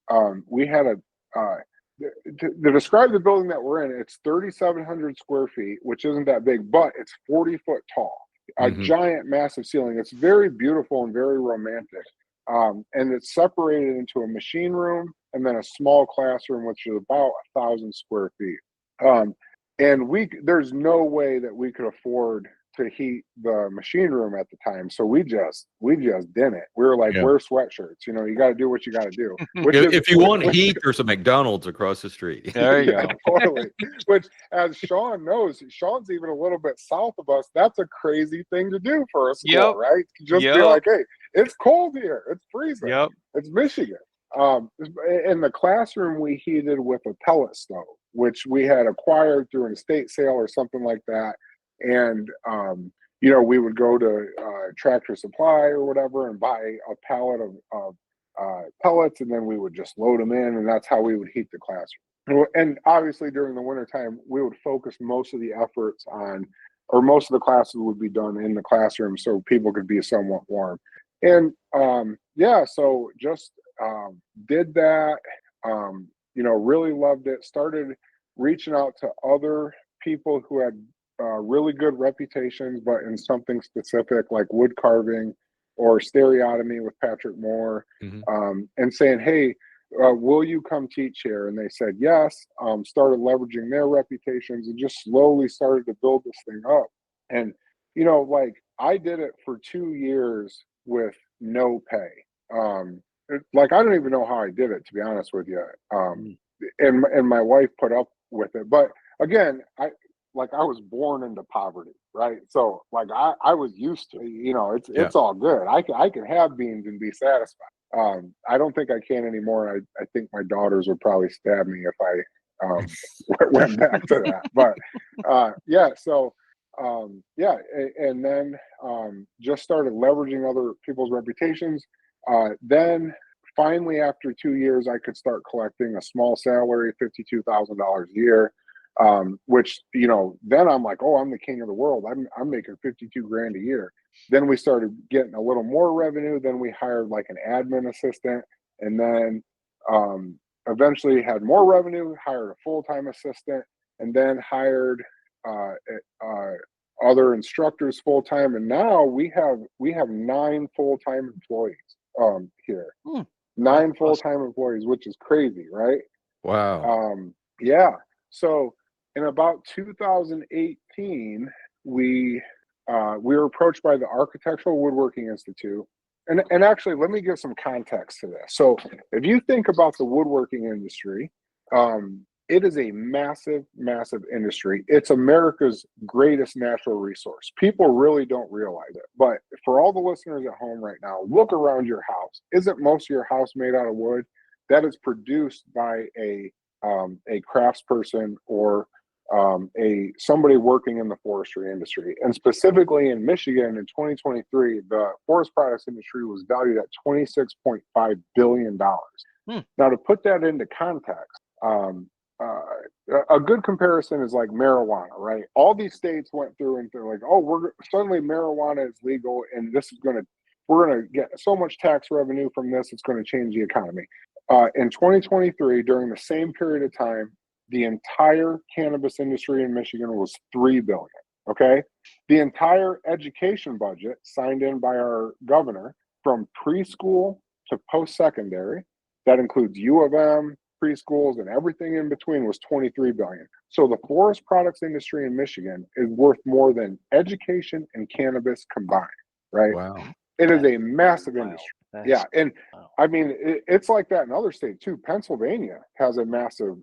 We had to describe the building that we're in, it's 3,700 square feet, which isn't that big, but it's 40 foot tall, a giant, massive ceiling. It's very beautiful and very romantic. And it's separated into a machine room and then a small classroom, which is about 1,000 square feet. And there's no way that we could afford to heat the machine room at the time. So we just didn't. We were like, wear sweatshirts. You know, you got to do what you got to do. If you want heat, there's a McDonald's across the street. There you go. Totally. Which, as Sean knows, Sean's even a little bit south of us. That's a crazy thing to do for a school, right? Just be like, hey, it's cold here. It's freezing. It's Michigan. In the classroom, we heated with a pellet stove, which we had acquired through an estate sale or something like that. And, you know, we would go to Tractor Supply or whatever and buy a pallet of pellets, and then we would just load them in, and that's how we would heat the classroom. And obviously during the wintertime, we would focus most of the efforts on, or most of the classes would be done in the classroom so people could be somewhat warm. And so just did that, you know, really loved it, started reaching out to other people who had really good reputations, but in something specific like wood carving or stereotomy with Patrick Moore, and saying, hey, will you come teach here? And they said yes. Started leveraging their reputations and just slowly started to build this thing up. And, you know, like I did it for 2 years with no pay. Like I don't even know how I did it, to be honest with you. And my wife put up with it. But again, I was born into poverty, right? So like I was used to, you know, it's all good. I can have beans and be satisfied. I don't think I can anymore. I think my daughters would probably stab me if I went back to that. But and then just started leveraging other people's reputations. Then finally, after 2 years, I could start collecting a small salary, $52,000 a year. Which, you know, then I'm like, oh, I'm the king of the world. I'm making 52 grand a year. Then we started getting a little more revenue. Then we hired like an admin assistant, and then eventually had more revenue, hired a full-time assistant, and then hired other instructors full-time. And now we have 9 full-time employees here. 9 full-time employees, which is crazy, right? Wow. So in about 2018, we were approached by the Architectural Woodworking Institute. And actually, let me give some context to this. So if you think about the woodworking industry, it is a massive, massive industry. It's America's greatest natural resource. People really don't realize it. But for all the listeners at home right now, look around your house. Isn't most of your house made out of wood? That is produced by a craftsperson or somebody working in the forestry industry. And specifically in Michigan in 2023, the forest products industry was valued at $26.5 billion. Now, to put that into context, a good comparison is like marijuana, right? All these states went through and they're like, oh, suddenly marijuana is legal, and we're gonna get so much tax revenue from this, it's going to change the economy. In 2023, during the same period of time, the entire cannabis industry in Michigan was $3 billion. Okay, the entire education budget signed in by our governor, from preschool to post-secondary, that includes U of M, preschools, and everything in between, was $23 billion. So the forest products industry in Michigan is worth more than education and cannabis combined, right? Wow. It is a massive industry. And I mean, it's like that in other states too. Pennsylvania has a massive,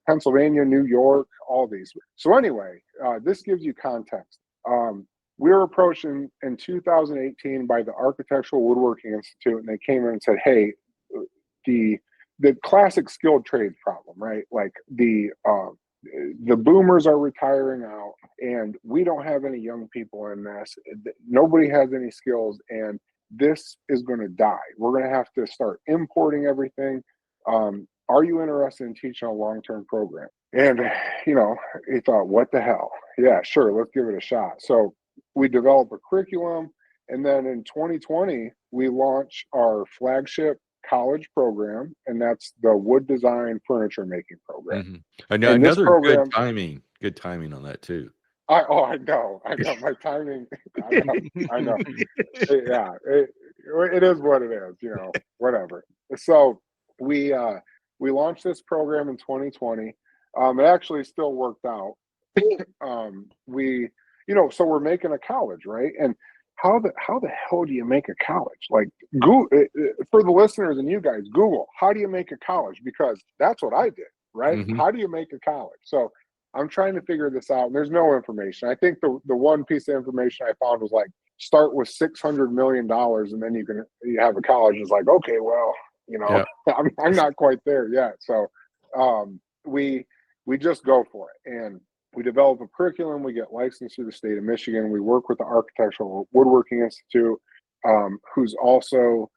Pennsylvania, New York, all these. So anyway, this gives you context. We were approached in 2018 by the Architectural Woodworking Institute, and they came in and said, hey, the classic skilled trades problem, right? Like the boomers are retiring out, and we don't have any young people in this. Nobody has any skills, and this is going to die. We're going to have to start importing everything. Are you interested in teaching a long-term program? And, you know, he thought, what the hell? Yeah, sure, let's give it a shot. So we developed a curriculum, and then in 2020, we launched our flagship college program, and that's the wood design furniture making program. Another program, good timing on that too. I know my timing. I know. Yeah, it is what it is, you know, whatever. So we launched this program in 2020. It actually still worked out. so we're making a college, right? And how the hell do you make a college? Like, Google, for the listeners and you guys, Google, how do you make a college? Because that's what I did, right? Mm-hmm. How do you make a college? So I'm trying to figure this out, and there's no information. I think the one piece of information I found was like, start with $600 million, and then you have a college. It's like, okay, well, I'm not quite there yet. So we just go for it, and we develop a curriculum. We get licensed through the state of Michigan. We work with the Architectural Woodworking Institute, who's also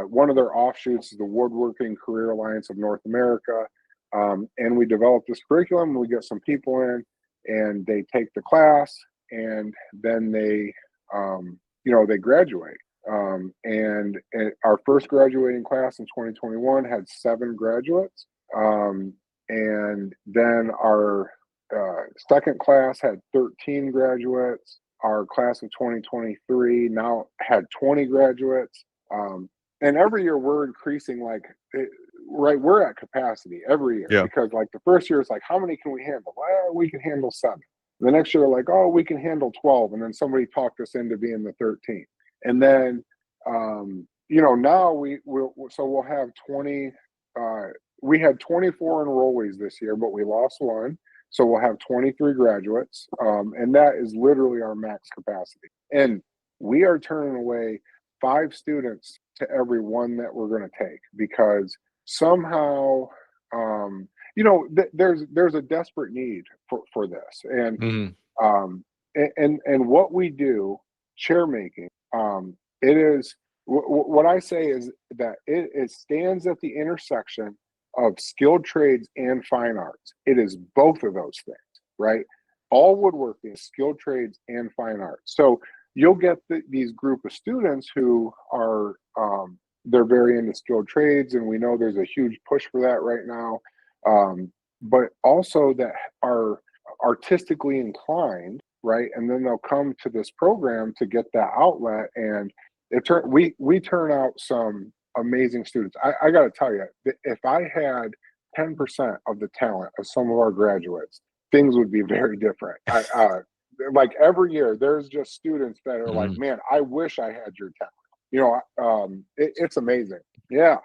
one of their offshoots is the Woodworking Career Alliance of North America. And we develop this curriculum. We get some people in, and they take the class, and then they graduate. And our first graduating class in 2021 had 7 graduates. And then our second class had 13 graduates. Our class of 2023 now had 20 graduates. And every year we're increasing, right, we're at capacity every year, because like the first year it's like, how many can we handle? Well, we can handle 7. The next year, like, oh, we can handle 12. And then somebody talked us into being the 13th. And then, now we'll have 20, we had 24 enrollees this year, but we lost 1. So we'll have 23 graduates. And that is literally our max capacity. And we are turning away 5 students to every 1 that we're going to take, because somehow, there's a desperate need for this. And, and what we do, chairmaking, it is, what I say is that it stands at the intersection of skilled trades and fine arts. It is both of those things, right? All woodworking is skilled trades and fine arts. So you'll get these group of students who are, they're very into skilled trades, and we know there's a huge push for that right now. But also that are artistically inclined, right? And then they'll come to this program to get that outlet, and we turn out some amazing students. I got to tell you, if I had 10% of the talent of some of our graduates, things would be very different. Like every year, there's just students that are like, man, I wish I had your talent. It's amazing. Yeah.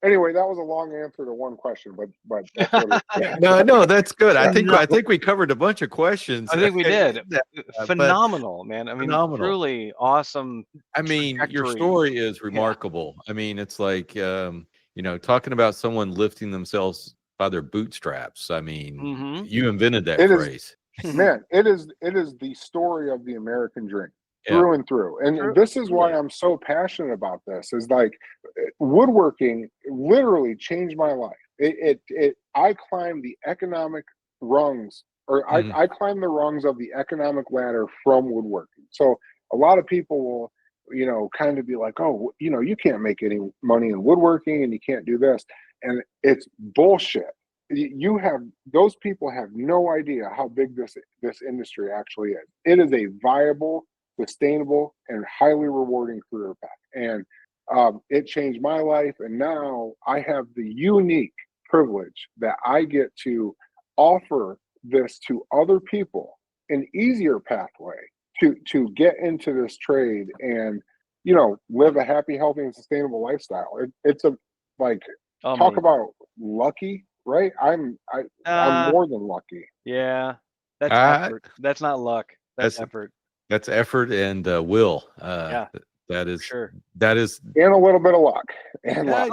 Anyway, that was a long answer to one question, but that's what no, that's good. I think we covered a bunch of questions. I think we did. Phenomenal, man. I mean, truly awesome. I mean, your story is remarkable. Yeah. I mean, it's like talking about someone lifting themselves by their bootstraps. I mean, you invented that phrase. Man, it is the story of the American dream. Through and through. And this is why I'm so passionate about this, is like woodworking literally changed my life. I climbed the economic rungs, or I climbed the rungs of the economic ladder from woodworking. So a lot of people will, kind of be like, oh, you can't make any money in woodworking and you can't do this. And it's bullshit. Those people have no idea how big this industry actually is. It is a viable, sustainable, and highly rewarding career path. And it changed my life. And now I have the unique privilege that I get to offer this to other people, an easier pathway to get into this trade and, live a happy, healthy, and sustainable lifestyle. It's talk about lucky, right? I'm more than lucky. Yeah. That's effort. That's not luck. That's effort. That's effort and will. That is sure. That is, and a little bit of luck. And I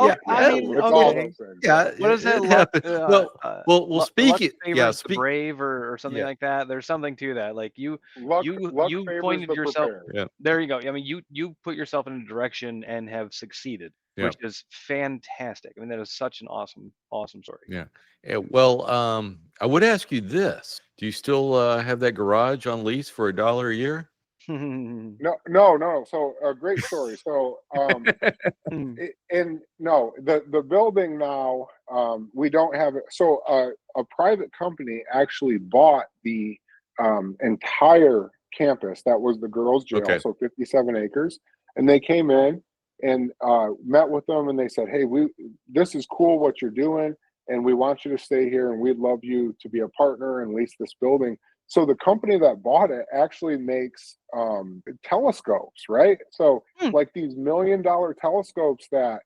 mean, all those things. Yeah. What is that? Well, speaking, the brave or something like that. There's something to that. Like you pointed yourself. There you go. I mean, you put yourself in a direction and have succeeded, which is fantastic. I mean, that is such an awesome story. Yeah. Well, I would ask you this: do you still have that garage on lease for $1 a year? No. So a great story. So the building now, we don't have it. So a private company actually bought the entire campus. That was the girls' jail, so 57 acres. And they came in and met with them, and they said, hey, this is cool what you're doing, and we want you to stay here, and we'd love you to be a partner and lease this building. So the company that bought it actually makes telescopes, right? So like these $1 million telescopes that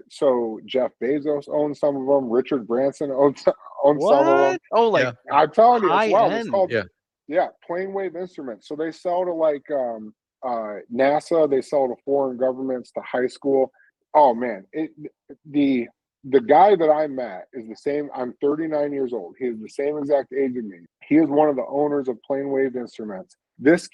so Jeff Bezos owns some of them, Richard Branson owns some of them. Oh, like I'm telling you, it's wild. end. It's called plane wave instruments. So they sell to like NASA, they sell to foreign governments, to high school. Oh man, the guy that I met is the same. I'm 39 years old. He is the same exact age as me. He is one of the owners of Plane Wave Instruments. It's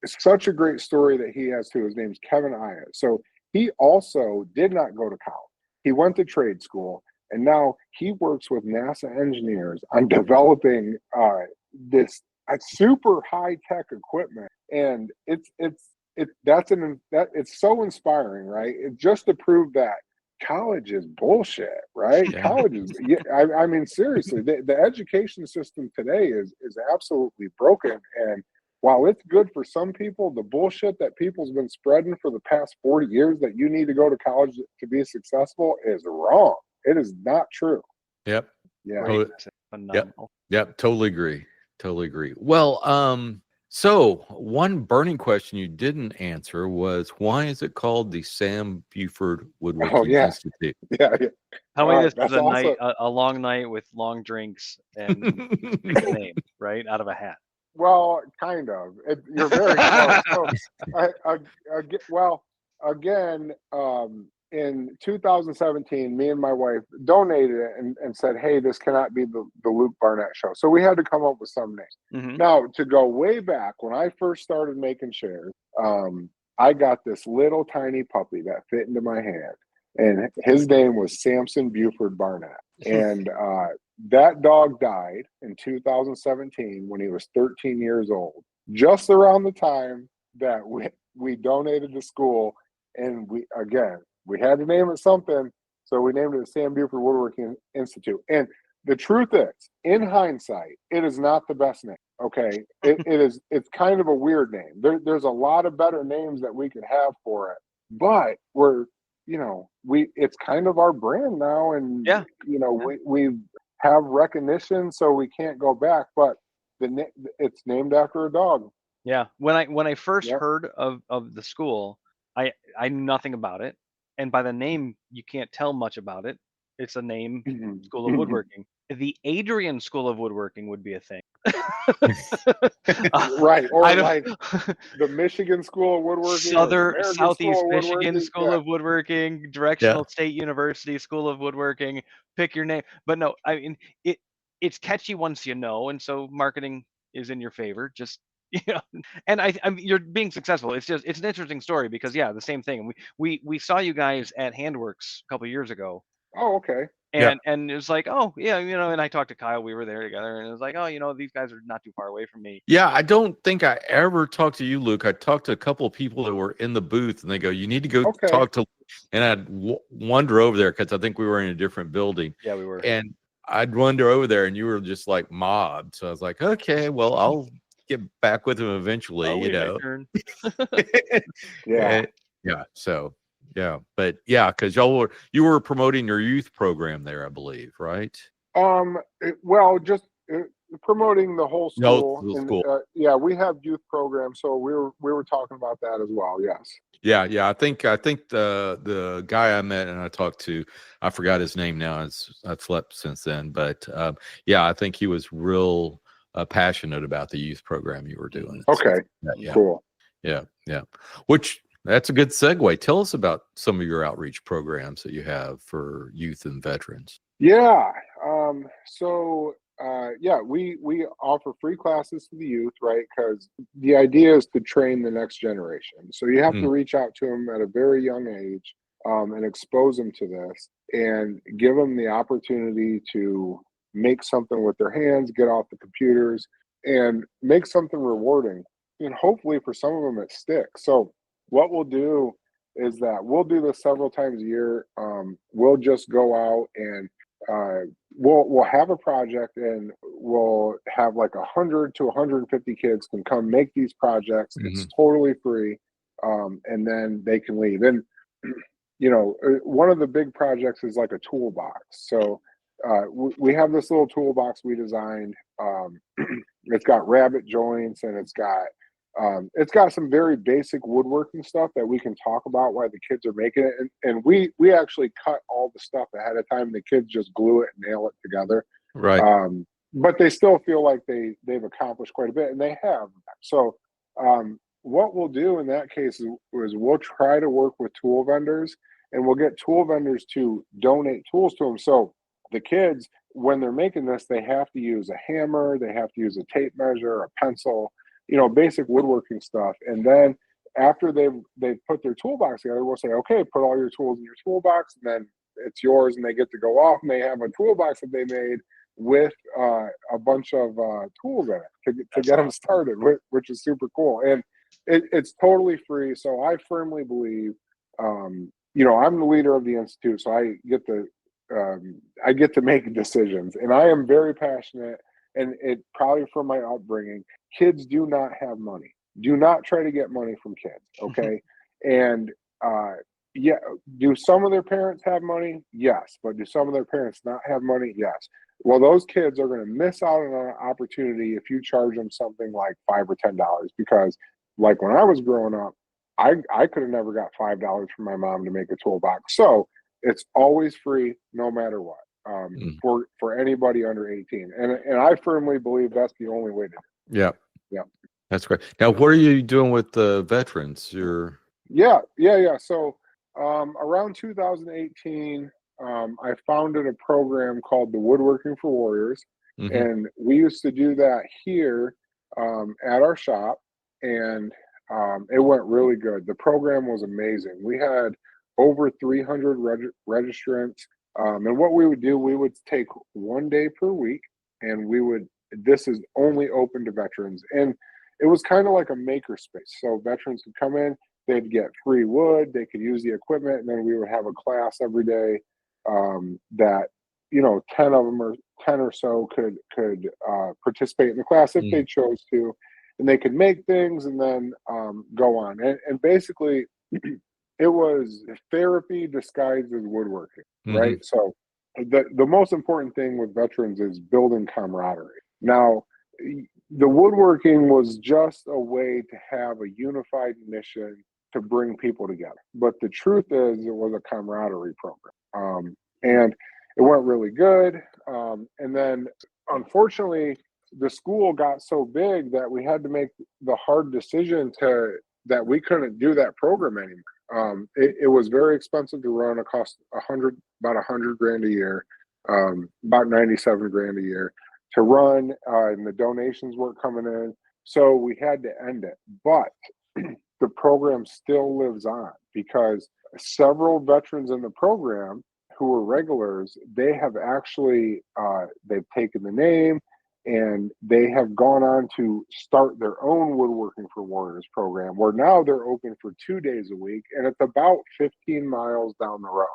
such a great story that he has too. His name's Kevin Aya. So he also did not go to college. He went to trade school, and now he works with NASA engineers on developing this super high tech equipment. And it's so inspiring, right? It just to prove that college is bullshit, right? Yeah. College is, I mean, seriously, the education system today is absolutely broken. And while it's good for some people, the bullshit that people's been spreading for the past 40 years that you need to go to college to be successful is wrong. It is not true. Yep. Yeah. Yep. Totally agree. Well, so one burning question you didn't answer was, why is it called the Sam Beauford Woodworking Institute? Yeah. How many this was a night, a long night with long drinks and name, right? Out of a hat. Well, kind of. You're very close. So, again, in 2017, me and my wife donated it and said, hey, this cannot be the Luke Barnett show. So we had to come up with some names. Mm-hmm. Now, to go way back, when I first started making chairs, I got this little tiny puppy that fit into my hand. And his name was Samson Beauford Barnett. And that dog died in 2017 when he was 13 years old, just around the time that we donated to school. And we had to name it something, so we named it the Sam Beauford Woodworking Institute. And the truth is, in hindsight, it is not the best name. Okay, it's kind of a weird name. There's a lot of better names that we could have for it, but it's kind of our brand now, and we have recognition, so we can't go back. But it's named after a dog. Yeah, when I first heard of the school, I knew nothing about it, and by the name you can't tell much about it. It's a name, School of Woodworking. The Adrian School of Woodworking would be a thing. Right, or like the Michigan School of Woodworking, Southeast Michigan School of Woodworking, Directional State University School of Woodworking. Pick your name, but no, I mean it's catchy once you know, and so marketing is in your favor. Just and I'm you're being successful. It's an interesting story because the same thing. We saw you guys at Handworks a couple of years ago. Oh, okay. And it was like, and I talked to Kyle, we were there together, and it was like, these guys are not too far away from me. Yeah, I don't think I ever talked to you, Luke. I talked to a couple of people that were in the booth, and they go, you need to go talk to, and I'd wander over there because I think we were in a different building. Yeah, we were. And I'd wander over there, and you were just like mobbed. So I was like, okay, well, I'll get back with him eventually, but because you were promoting your youth program there, I believe, right? Just promoting the whole school. We have youth programs, so we were talking about that as well. Yes. Yeah. I think the guy I met and I talked to, I forgot his name now. I've slept since then, but I think he was real passionate about the youth program you were doing. Okay. Cool. Yeah. Which that's a good segue. Tell us about some of your outreach programs that you have for youth and veterans. Yeah. We offer free classes to the youth, right? Because the idea is to train the next generation. So you have to reach out to them at a very young age and expose them to this and give them the opportunity to make something with their hands, get off the computers, and make something rewarding. And hopefully for some of them it sticks. So what we'll do is that we'll do this several times a year. We'll just go out and we'll have a project, and we'll have like 100 to 150 kids can come make these projects. It's totally free, and then they can leave. And one of the big projects is like a toolbox. So we have this little toolbox we designed. It's got rabbet joints, and it's got some very basic woodworking stuff that we can talk about while the kids are making it. And we actually cut all the stuff ahead of time. The kids just glue it and nail it together. Right. But they still feel like they've accomplished quite a bit, and they have. So what we'll do in that case is we'll try to work with tool vendors, and we'll get tool vendors to donate tools to them. So the kids, when they're making this, they have to use a hammer, they have to use a tape measure, a pencil, basic woodworking stuff. And then after they've put their toolbox together, we'll say, okay, put all your tools in your toolbox, and then it's yours, and they get to go off, and they have a toolbox that they made with a bunch of tools in it to get them started, which is super cool. And it's totally free. So I firmly believe, I'm the leader of the Institute, so I get to make decisions, and I am very passionate, and it probably from my upbringing, kids do not have money. Do not try to get money from kids. Okay. And, yeah. Do some of their parents have money? Yes. But do some of their parents not have money? Yes. Well, those kids are going to miss out on an opportunity if you charge them something like $5 or $10, because like when I was growing up, I could have never got $5 from my mom to make a toolbox. So it's always free, no matter what, for anybody under 18. And I firmly believe that's the only way to do it. Yeah. Yeah. That's great. Now, what are you doing with the veterans? Yeah. So around 2018, I founded a program called the Woodworking for Warriors. Mm-hmm. And we used to do that here at our shop, and it went really good. The program was amazing. We had over 300 registrants. And what we would do, we would take one day per week, and this is only open to veterans. And it was kind of like a maker space. So veterans could come in, they'd get free wood, they could use the equipment, and then we would have a class every day that 10 of them or 10 or so could participate in the class if they chose to, and they could make things and then go on. And basically, it was therapy disguised as woodworking, right? So the most important thing with veterans is building camaraderie. Now, the woodworking was just a way to have a unified mission to bring people together. But the truth is, it was a camaraderie program. And it went really good. And then, unfortunately, the school got so big that we had to make the hard decision that we couldn't do that program anymore. It was very expensive to run. It cost about $100,000 a year, about $97,000 a year to run, and the donations weren't coming in. So we had to end it. But the program still lives on, because several veterans in the program who were regulars, they have actually, they've taken the name, and they have gone on to start their own Woodworking for Warriors program, where now they're open for 2 days a week, and it's about 15 miles down the road.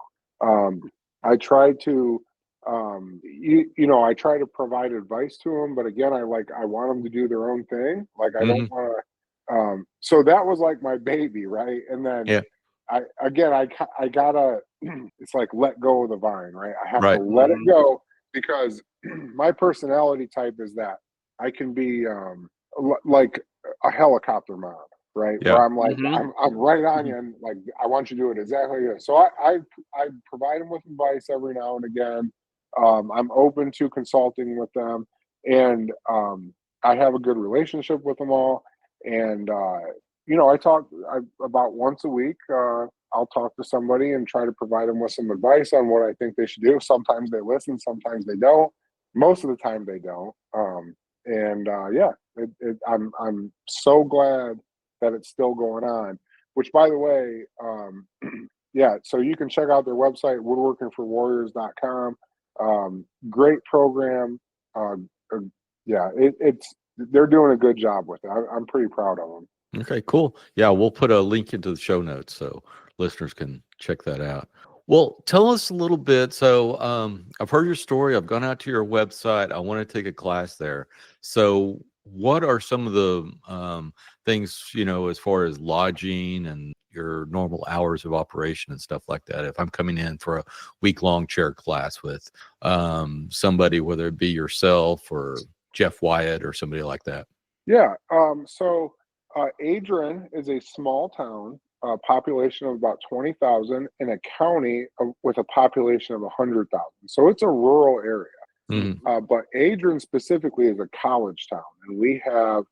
I try to, I try to provide advice to them, but again, I want them to do their own thing. Like, I don't want to, so that was like my baby, right? And then I gotta, it's like let go of the vine, right? I have to let it go, because my personality type is that I can be like a helicopter mom, right? Yeah. Where I'm like, I'm right on you, and like, I want you to do it exactly like this. So I provide them with advice every now and again. I'm open to consulting with them, and I have a good relationship with them all. And I talk about once a week. I'll talk to somebody and try to provide them with some advice on what I think they should do. Sometimes they listen, sometimes they don't. Most of the time they don't. I'm so glad that it's still going on. Which, by the way, so you can check out their website, woodworkingforwarriors.com. Great program. They're doing a good job with it. I'm pretty proud of them. Okay, cool. Yeah, we'll put a link into the show notes so listeners can check that out. Well, tell us a little bit. So I've heard your story. I've gone out to your website. I want to take a class there. So what are some of the things, as far as lodging and your normal hours of operation and stuff like that. If I'm coming in for a week-long chair class with somebody, whether it be yourself or Jeff Wyatt or somebody like that. Yeah. So Adrian is a small town, population of about 20,000 in a county with a population of 100,000. So it's a rural area. But Adrian specifically is a college town, and we have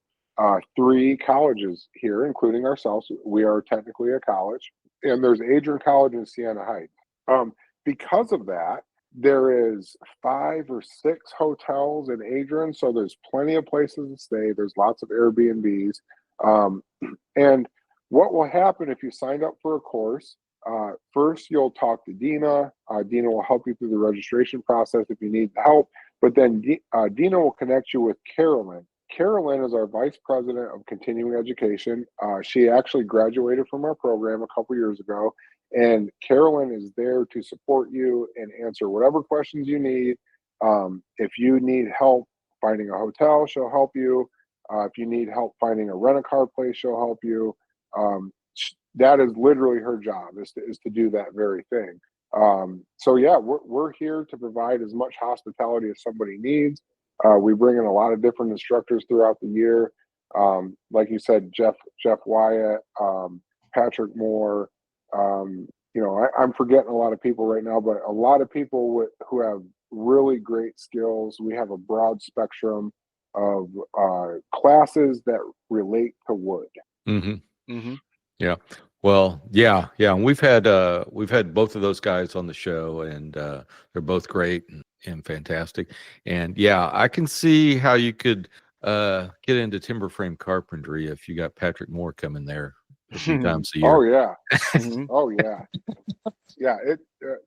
3 colleges here, including ourselves. We are technically a college, and there's Adrian College in Siena Heights. Because of that, there is 5 or 6 hotels in Adrian, so there's plenty of places to stay. There's lots of Airbnbs. And what will happen if you signed up for a course? First, you'll talk to Dina. Dina will help you through the registration process if you need help. But then Dina will connect you with Carolyn. Carolyn is our vice president of continuing education. She actually graduated from our program a couple years ago. And Carolyn is there to support you and answer whatever questions you need. If you need help finding a hotel, she'll help you. If you need help finding a rent-a-car place, she'll help you. That is literally her job, is to do that very thing. So yeah, we're here to provide as much hospitality as somebody needs. We bring in a lot of different instructors throughout the year. Like you said, Jeff Wyatt, Patrick Moore. I'm forgetting a lot of people right now, but a lot of people who have really great skills. We have a broad spectrum of classes that relate to wood. Yeah. Well, yeah. And we've had both of those guys on the show, and they're both great and fantastic. And yeah, I can see how you could get into timber frame carpentry if you got Patrick Moore coming there a few times a year. Oh yeah. Oh yeah. Yeah.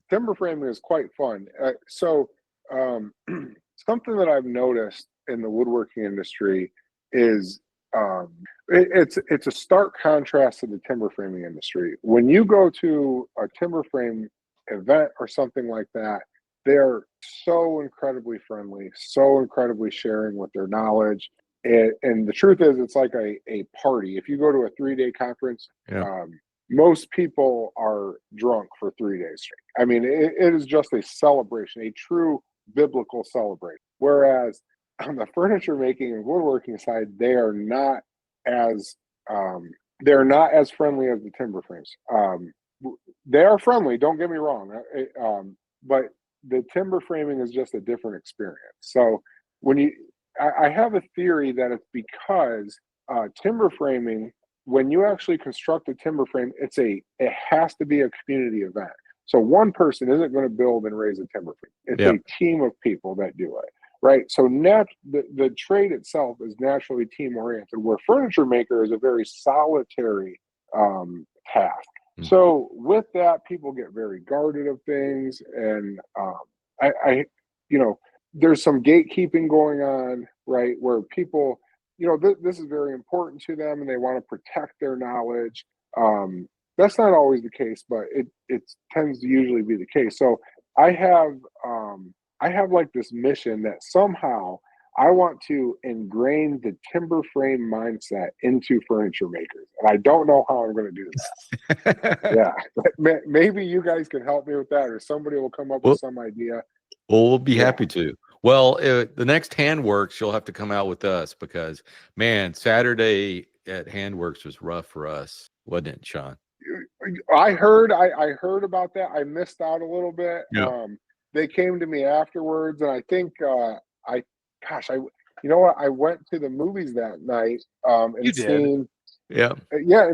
Timber framing is quite fun. Something that I've noticed in the woodworking industry is it's a stark contrast to the timber framing industry. When you go to a timber frame event or something like that, they're so incredibly friendly, so incredibly sharing with their knowledge. And the truth is, it's like a party. If you go to a 3-day conference, most people are drunk for 3 days straight. I mean, it is just a celebration, a true biblical celebration. Whereas on the furniture making and woodworking side, they are not as friendly as the timber frames. They are friendly, don't get me wrong, but the timber framing is just a different experience. So I have a theory that it's because timber framing, when you actually construct a timber frame, it has to be a community event. So one person isn't going to build and raise a timber frame. It's a team of people that do it, right? So the trade itself is naturally team oriented, where furniture maker is a very solitary task. So with that, people get very guarded of things, and there's some gatekeeping going on, right? Where people, this is very important to them, and they want to protect their knowledge. That's not always the case, but it tends to usually be the case. So I have like this mission that somehow I want to ingrain the timber frame mindset into furniture makers. And I don't know how I'm going to do that. Yeah. But maybe you guys can help me with that, or somebody will come up with some idea. Well, we'll be happy to. Well, the next Handworks, you'll have to come out with us, because, man, Saturday at Handworks was rough for us, wasn't it, Sean? I heard about that. I missed out a little bit. Yeah. They came to me afterwards, and I think you know what? I went to the movies that night and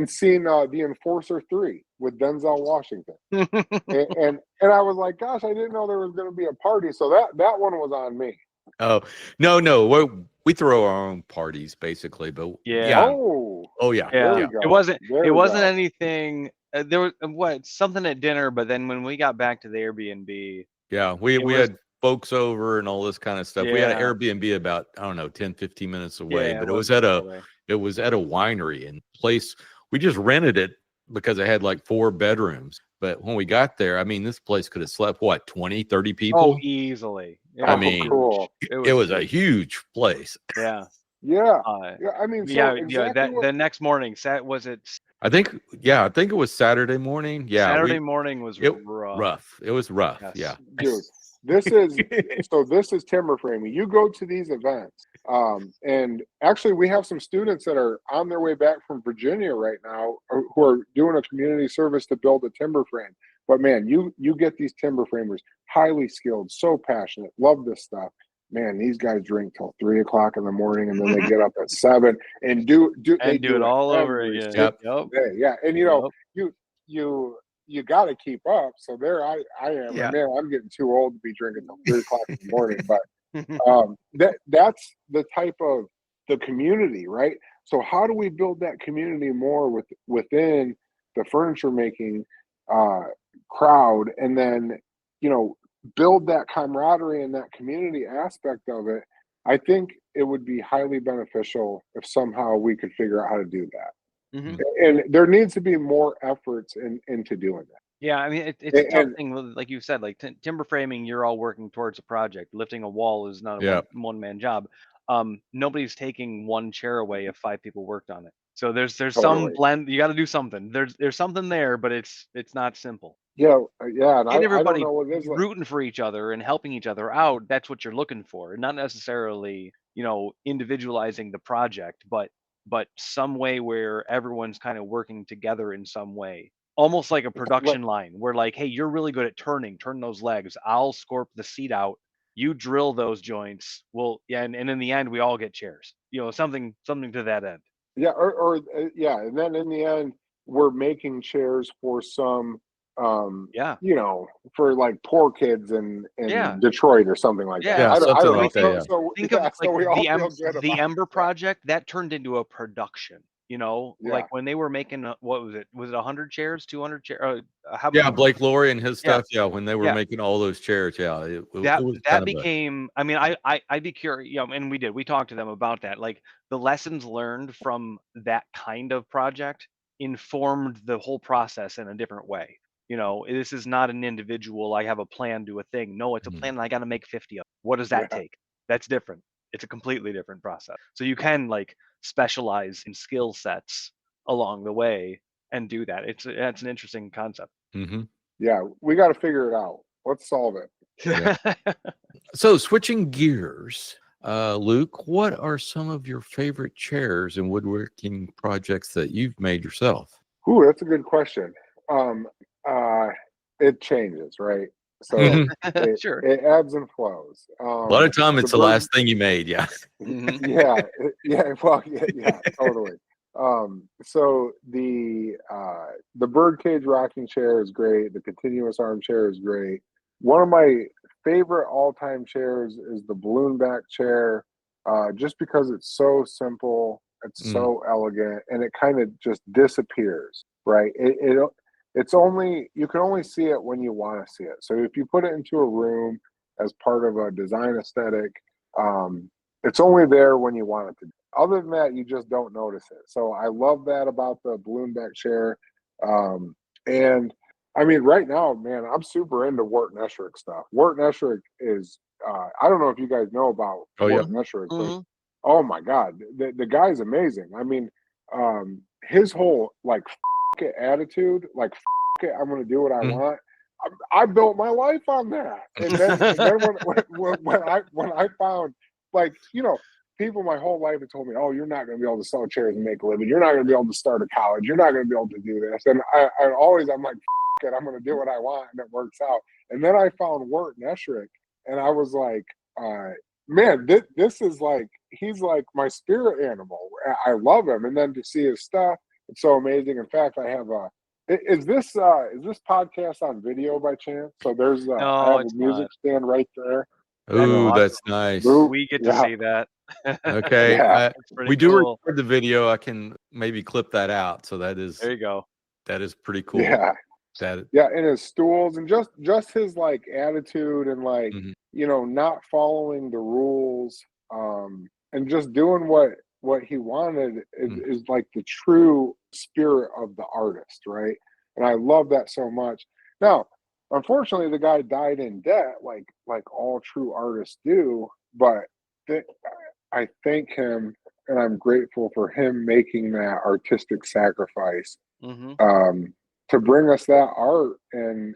seen The Enforcer 3 with Denzel Washington. and I was like, gosh, I didn't know there was going to be a party. So that one was on me. Oh, no. We throw our own parties basically, but Oh yeah. It wasn't anything. There was something at dinner, but then when we got back to the Airbnb, we had folks over and all this kind of stuff. We had an Airbnb about 10, 15 minutes away, but it was at a winery and place. We just rented it because it had like 4 bedrooms. But when we got there, I mean, this place could have slept 20, 30 people. Oh, easily. Cool. It was a huge place. Yeah. Yeah. Yeah. I mean, so exactly the next morning, was it? I think it was Saturday morning. Yeah, Saturday morning was rough. It was rough. Yes. Yeah, dude. This is timber framing. You go to these events, and actually, we have some students that are on their way back from Virginia right now who are doing a community service to build a timber frame. But man, you get these timber framers, highly skilled, so passionate, love this stuff. Man, these guys drink till 3 o'clock in the morning, and then they get up at 7 and do it all over again. Yep. Yeah, and you got to keep up. So there I am. Yeah. Man, I'm getting too old to be drinking till 3 o'clock in the morning. But that's the type of the community, right? So how do we build that community more within the furniture making crowd, and then build that camaraderie and that community aspect of it? I think it would be highly beneficial if somehow we could figure out how to do that. Mm-hmm. And there needs to be more efforts into doing that. Yeah, I mean, it's a tough thing, like you said, like timber framing, you're all working towards a project. Lifting a wall is not a one-man job. Nobody's taking one chair away if 5 people worked on it. So there's totally. Some blend. You got to do something. There's something there, but it's not simple. Yeah. And everybody I don't know what it is rooting for each other and helping each other out. That's what you're looking for, not necessarily individualizing the project, but some way where everyone's kind of working together in some way, almost like a production line where, like, hey, you're really good at turn those legs. I'll scorp the seat out. You drill those joints. Well, yeah, and in the end, we all get chairs. Something to that end. Yeah, and then in the end, we're making chairs for some, for like poor kids in Detroit or something like that. I don't like that. So think of the Ember project that turned into a production. Like when they were making what was it? Was it 100 chairs, 200 chairs? Blake Laurie and his stuff. Yeah, when they were making all those chairs. Yeah, that became. I mean, I'd be curious. And we talked to them about that. Like the lessons learned from that kind of project informed the whole process in a different way. This is not an individual. I have a plan, do a thing. No, it's a plan. And I got to make 50 of them. What does that take? That's different. It's a completely different process. So you can specialize in skill sets along the way and do that. It's an interesting concept. Mm-hmm. Yeah, we got to figure it out. Let's solve it. Yeah. So switching gears, Luke, what are some of your favorite chairs and woodworking projects that you've made yourself? Ooh, that's a good question. It changes, right? So sure. It ebbs and flows. A lot of time it's the last thing you made. Yeah. Yeah, totally. So the Birdcage rocking chair is great. The continuous armchair is great. One of my favorite all-time chairs is the balloon back chair, just because it's so simple, it's so elegant, and it kind of just disappears, right? It's only, you can only see it when you want to see it. So if you put it into a room as part of a design aesthetic, it's only there when you want it to be. Other than that, you just don't notice it. So I love that about the balloon back chair. And I mean, right now, man, I'm super into Wharton Esherick stuff. Wharton Esherick is, I don't know if you guys know about Wharton Esherick, but oh my God, the guy's amazing. I mean, his whole it attitude, I'm going to do what I want. I built my life on that. And then when I found, people my whole life have told me, oh, you're not going to be able to sell chairs and make a living. You're not going to be able to start a college. You're not going to be able to do this. And I'm like, it, I'm going to do what I want, and it works out. And then I found Wharton Esherick, and I was like, man, this is he's like my spirit animal. I love him. And then to see his stuff, it's so amazing. In fact, I have is this podcast on video by chance? So there's I have a music stand right there. Ooh, that's nice. We get to see that. Okay. We do record the video. I can maybe clip that out. So there you go. That is pretty cool. Yeah. And his stools and just his attitude and not following the rules, and just doing what he wanted is the true spirit of the artist, right? And I love that so much. Now, unfortunately, the guy died in debt, like all true artists do. But I thank him and I'm grateful for him making that artistic sacrifice to bring us that art and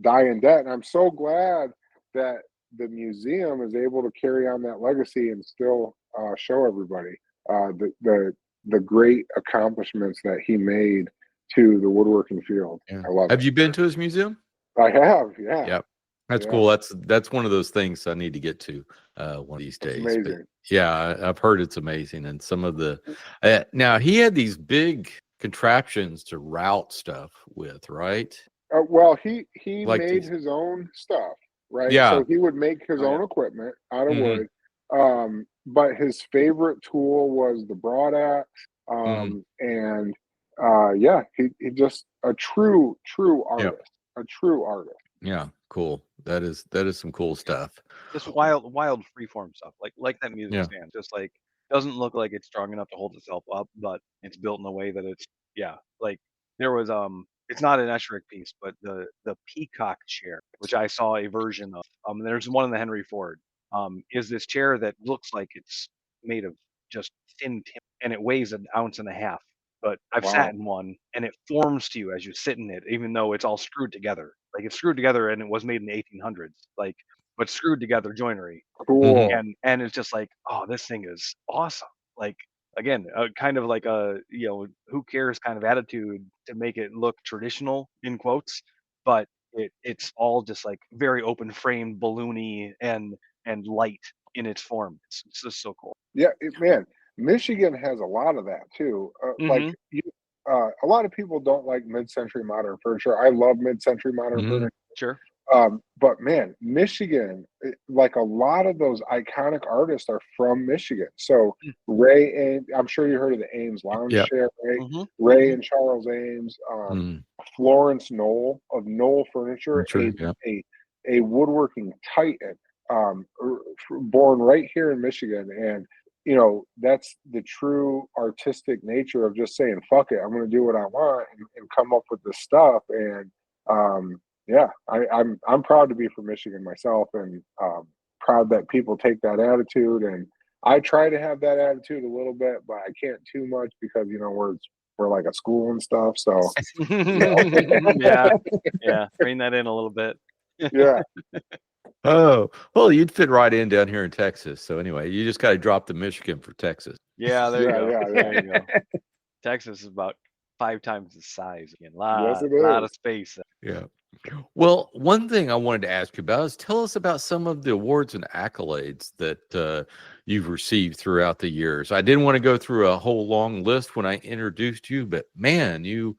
die in debt. And I'm so glad that the museum is able to carry on that legacy and still show everybody the great accomplishments that he made to the woodworking field. Yeah. I love it. Have you been to his museum? I have, yeah. Yep. That's cool. That's one of those things I need to get to one of these days. Amazing. But yeah, I've heard it's amazing. And some of the now he had these big contraptions to route stuff with, right? Well, he Like made these. his own stuff, right? Yeah. So he would make his own equipment out of wood. But his favorite tool was the broad axe. And he just a true artist. Yep. A true artist. Yeah, cool. That is some cool stuff. Just wild freeform stuff, like that music stand. Just like doesn't look like it's strong enough to hold itself up, but it's built in a way that it's like there was it's not an Esherick piece, but the peacock chair, which I saw a version of. There's one in the Henry Ford. Is this chair that looks like it's made of just thin tin, and it weighs 1.5 ounces. But I've sat in one, and it forms to you as you sit in it, even though it's all screwed together. Like it's screwed together, and it was made in the 1800s. Like, but screwed together joinery. Cool. And it's just like, oh, this thing is awesome. Like again, kind of like a who cares kind of attitude to make it look traditional in quotes, but it's all just like very open framed, balloony, and light in its form. It's just so cool. Yeah, man. Michigan has a lot of that too. A lot of people don't like mid-century modern furniture. I love mid-century modern furniture. Sure. But man, Michigan, like a lot of those iconic artists are from Michigan. So Ray, and I'm sure you heard of the Ames Lounge Chair, right? Ray and Charles Ames, Florence Knoll of Knoll Furniture, a woodworking titan, born right here in Michigan. And that's the true artistic nature of just saying, fuck it, I'm going to do what I want and come up with this stuff. And I'm proud to be from Michigan myself, and proud that people take that attitude. And I try to have that attitude a little bit, but I can't too much because we're like a school and stuff. So bring that in a little bit. Yeah. Oh, well, you'd fit right in down here in Texas. So anyway, you just got to drop the Michigan for Texas. Yeah, there you go. There you go. Texas is about 5 times the size again. Lot of space. Yeah. Well, one thing I wanted to ask you about is tell us about some of the awards and accolades that you've received throughout the years. I didn't want to go through a whole long list when I introduced you, but man, you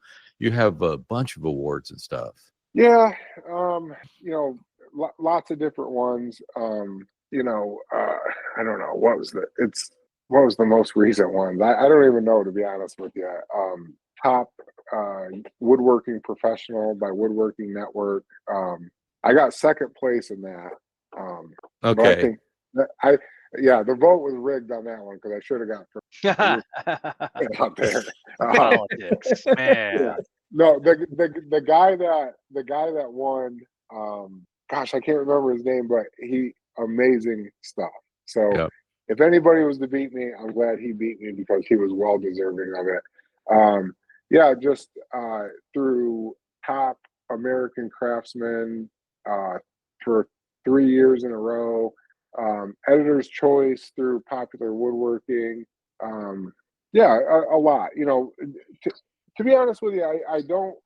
have a bunch of awards and stuff. Yeah. Lots of different ones. I don't know what was the most recent ones. I don't even know, to be honest with you. Top woodworking professional by Woodworking Network. I got second place in that. Okay. But I think the vote was rigged on that one because I should have got first out there. Politics, man. Yeah. No, the guy that won. Gosh, I can't remember his name, but amazing stuff. So if anybody was to beat me, I'm glad he beat me because he was well deserving of it. Just through Top American Craftsman for 3 years in a row. Editor's Choice through Popular Woodworking. A lot. To be honest with you, I don't.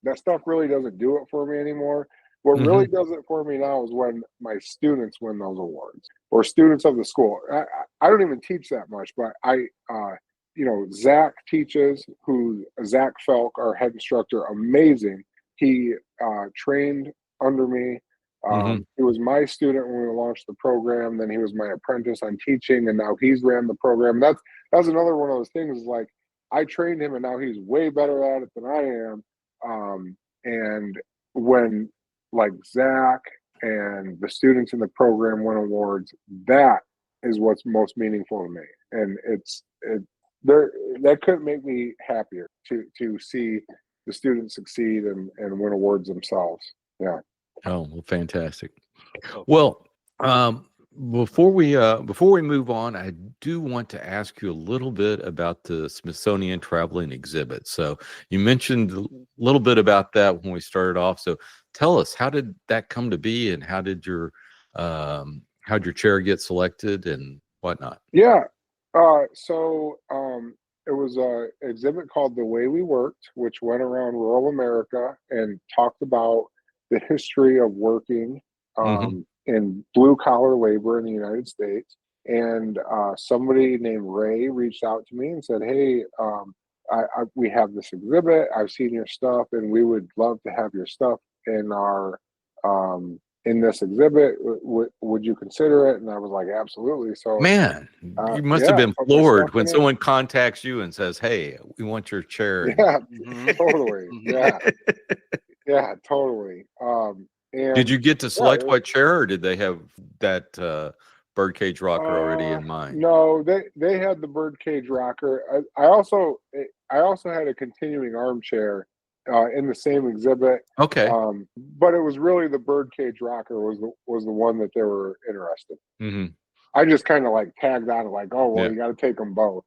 That stuff really doesn't do it for me anymore. What really does it for me now is when my students win those awards, or students of the school. I don't even teach that much, but Zach teaches, Zach Felk, our head instructor, amazing. He trained under me. He was my student when we launched the program. Then he was my apprentice on teaching, and now he's ran the program. That's another one of those things. Is like I trained him, and now he's way better at it than I am. And when like Zach and the students in the program win awards, that is what's most meaningful to me. And that couldn't make me happier to see the students succeed and win awards themselves. Yeah. Oh, well, fantastic. Well, Before we move on, I do want to ask you a little bit about the Smithsonian traveling exhibit. So you mentioned a little bit about that when we started off. So tell us, how did that come to be, and how'd your chair get selected and whatnot? Yeah. So it was a exhibit called The Way We Worked, which went around rural America and talked about the history of working in blue collar labor in the United States. And somebody named Ray reached out to me and said, "Hey, we have this exhibit. I've seen your stuff, and we would love to have your stuff in our in this exhibit. Would you consider it?" And I was like, "Absolutely." So, man, you must have been floored when someone contacts you and says, "Hey, we want your chair." Yeah, totally. Yeah, totally. And did you get to select what chair, or did they have that Birdcage Rocker already in mind? No, they had the Birdcage Rocker. I also had a continuing armchair in the same exhibit. Okay. But it was really the Birdcage Rocker was the one that they were interested in. Mm-hmm. I just kind of like tagged on it, like, oh well, you got to take them both,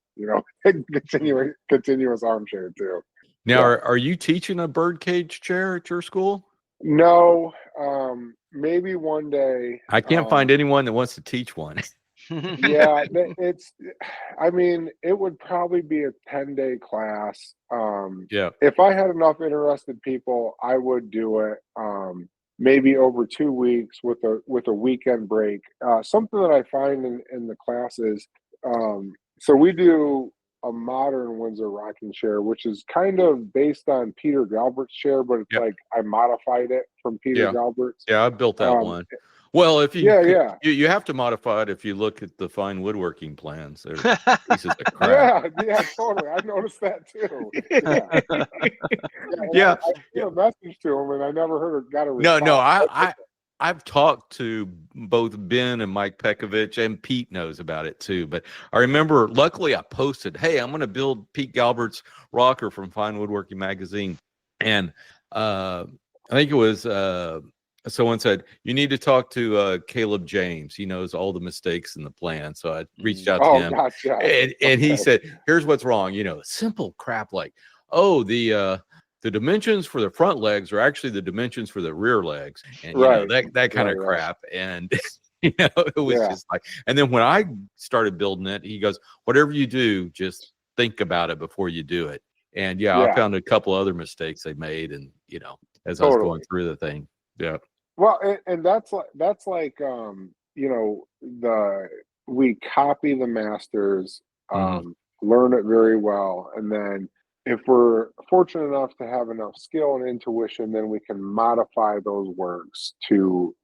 continuous armchair too. Now, are you teaching a birdcage chair at your school? No, maybe one day. I can't find anyone that wants to teach one. Yeah, it would probably be a 10-day class. If I had enough interested people, I would do it. Maybe over 2 weeks with a weekend break. Something that I find in the classes. So we do a modern Windsor rocking chair, which is kind of based on Peter Galbert's chair, but it's like I modified it from Peter Galbert's. Yeah, I built that one. Well, if you you have to modify it if you look at the fine woodworking plans. They're pieces of crap. Yeah, totally. I noticed that too. Yeah. I sent a message to him, and I never got a response. No. I've talked to both Ben and Mike Pekovich, and Pete knows about it too. But I remember, luckily, I posted, "Hey, I'm going to build Pete Galbert's rocker from Fine Woodworking Magazine," and I think it was someone said, "You need to talk to Caleb James. He knows all the mistakes in the plan." So I reached out to him, gotcha. and he said, "Here's what's wrong. Simple crap like, oh, the dimensions for the front legs are actually the dimensions for the rear legs," and that kind of crap. And it was just like, and then when I started building it, he goes, "Whatever you do, just think about it before you do it." And I found a couple other mistakes they made, and as I was going through the thing. Yeah. Well, and that's like we copy the masters, learn it very well, and then if we're fortunate enough to have enough skill and intuition, then we can modify those works to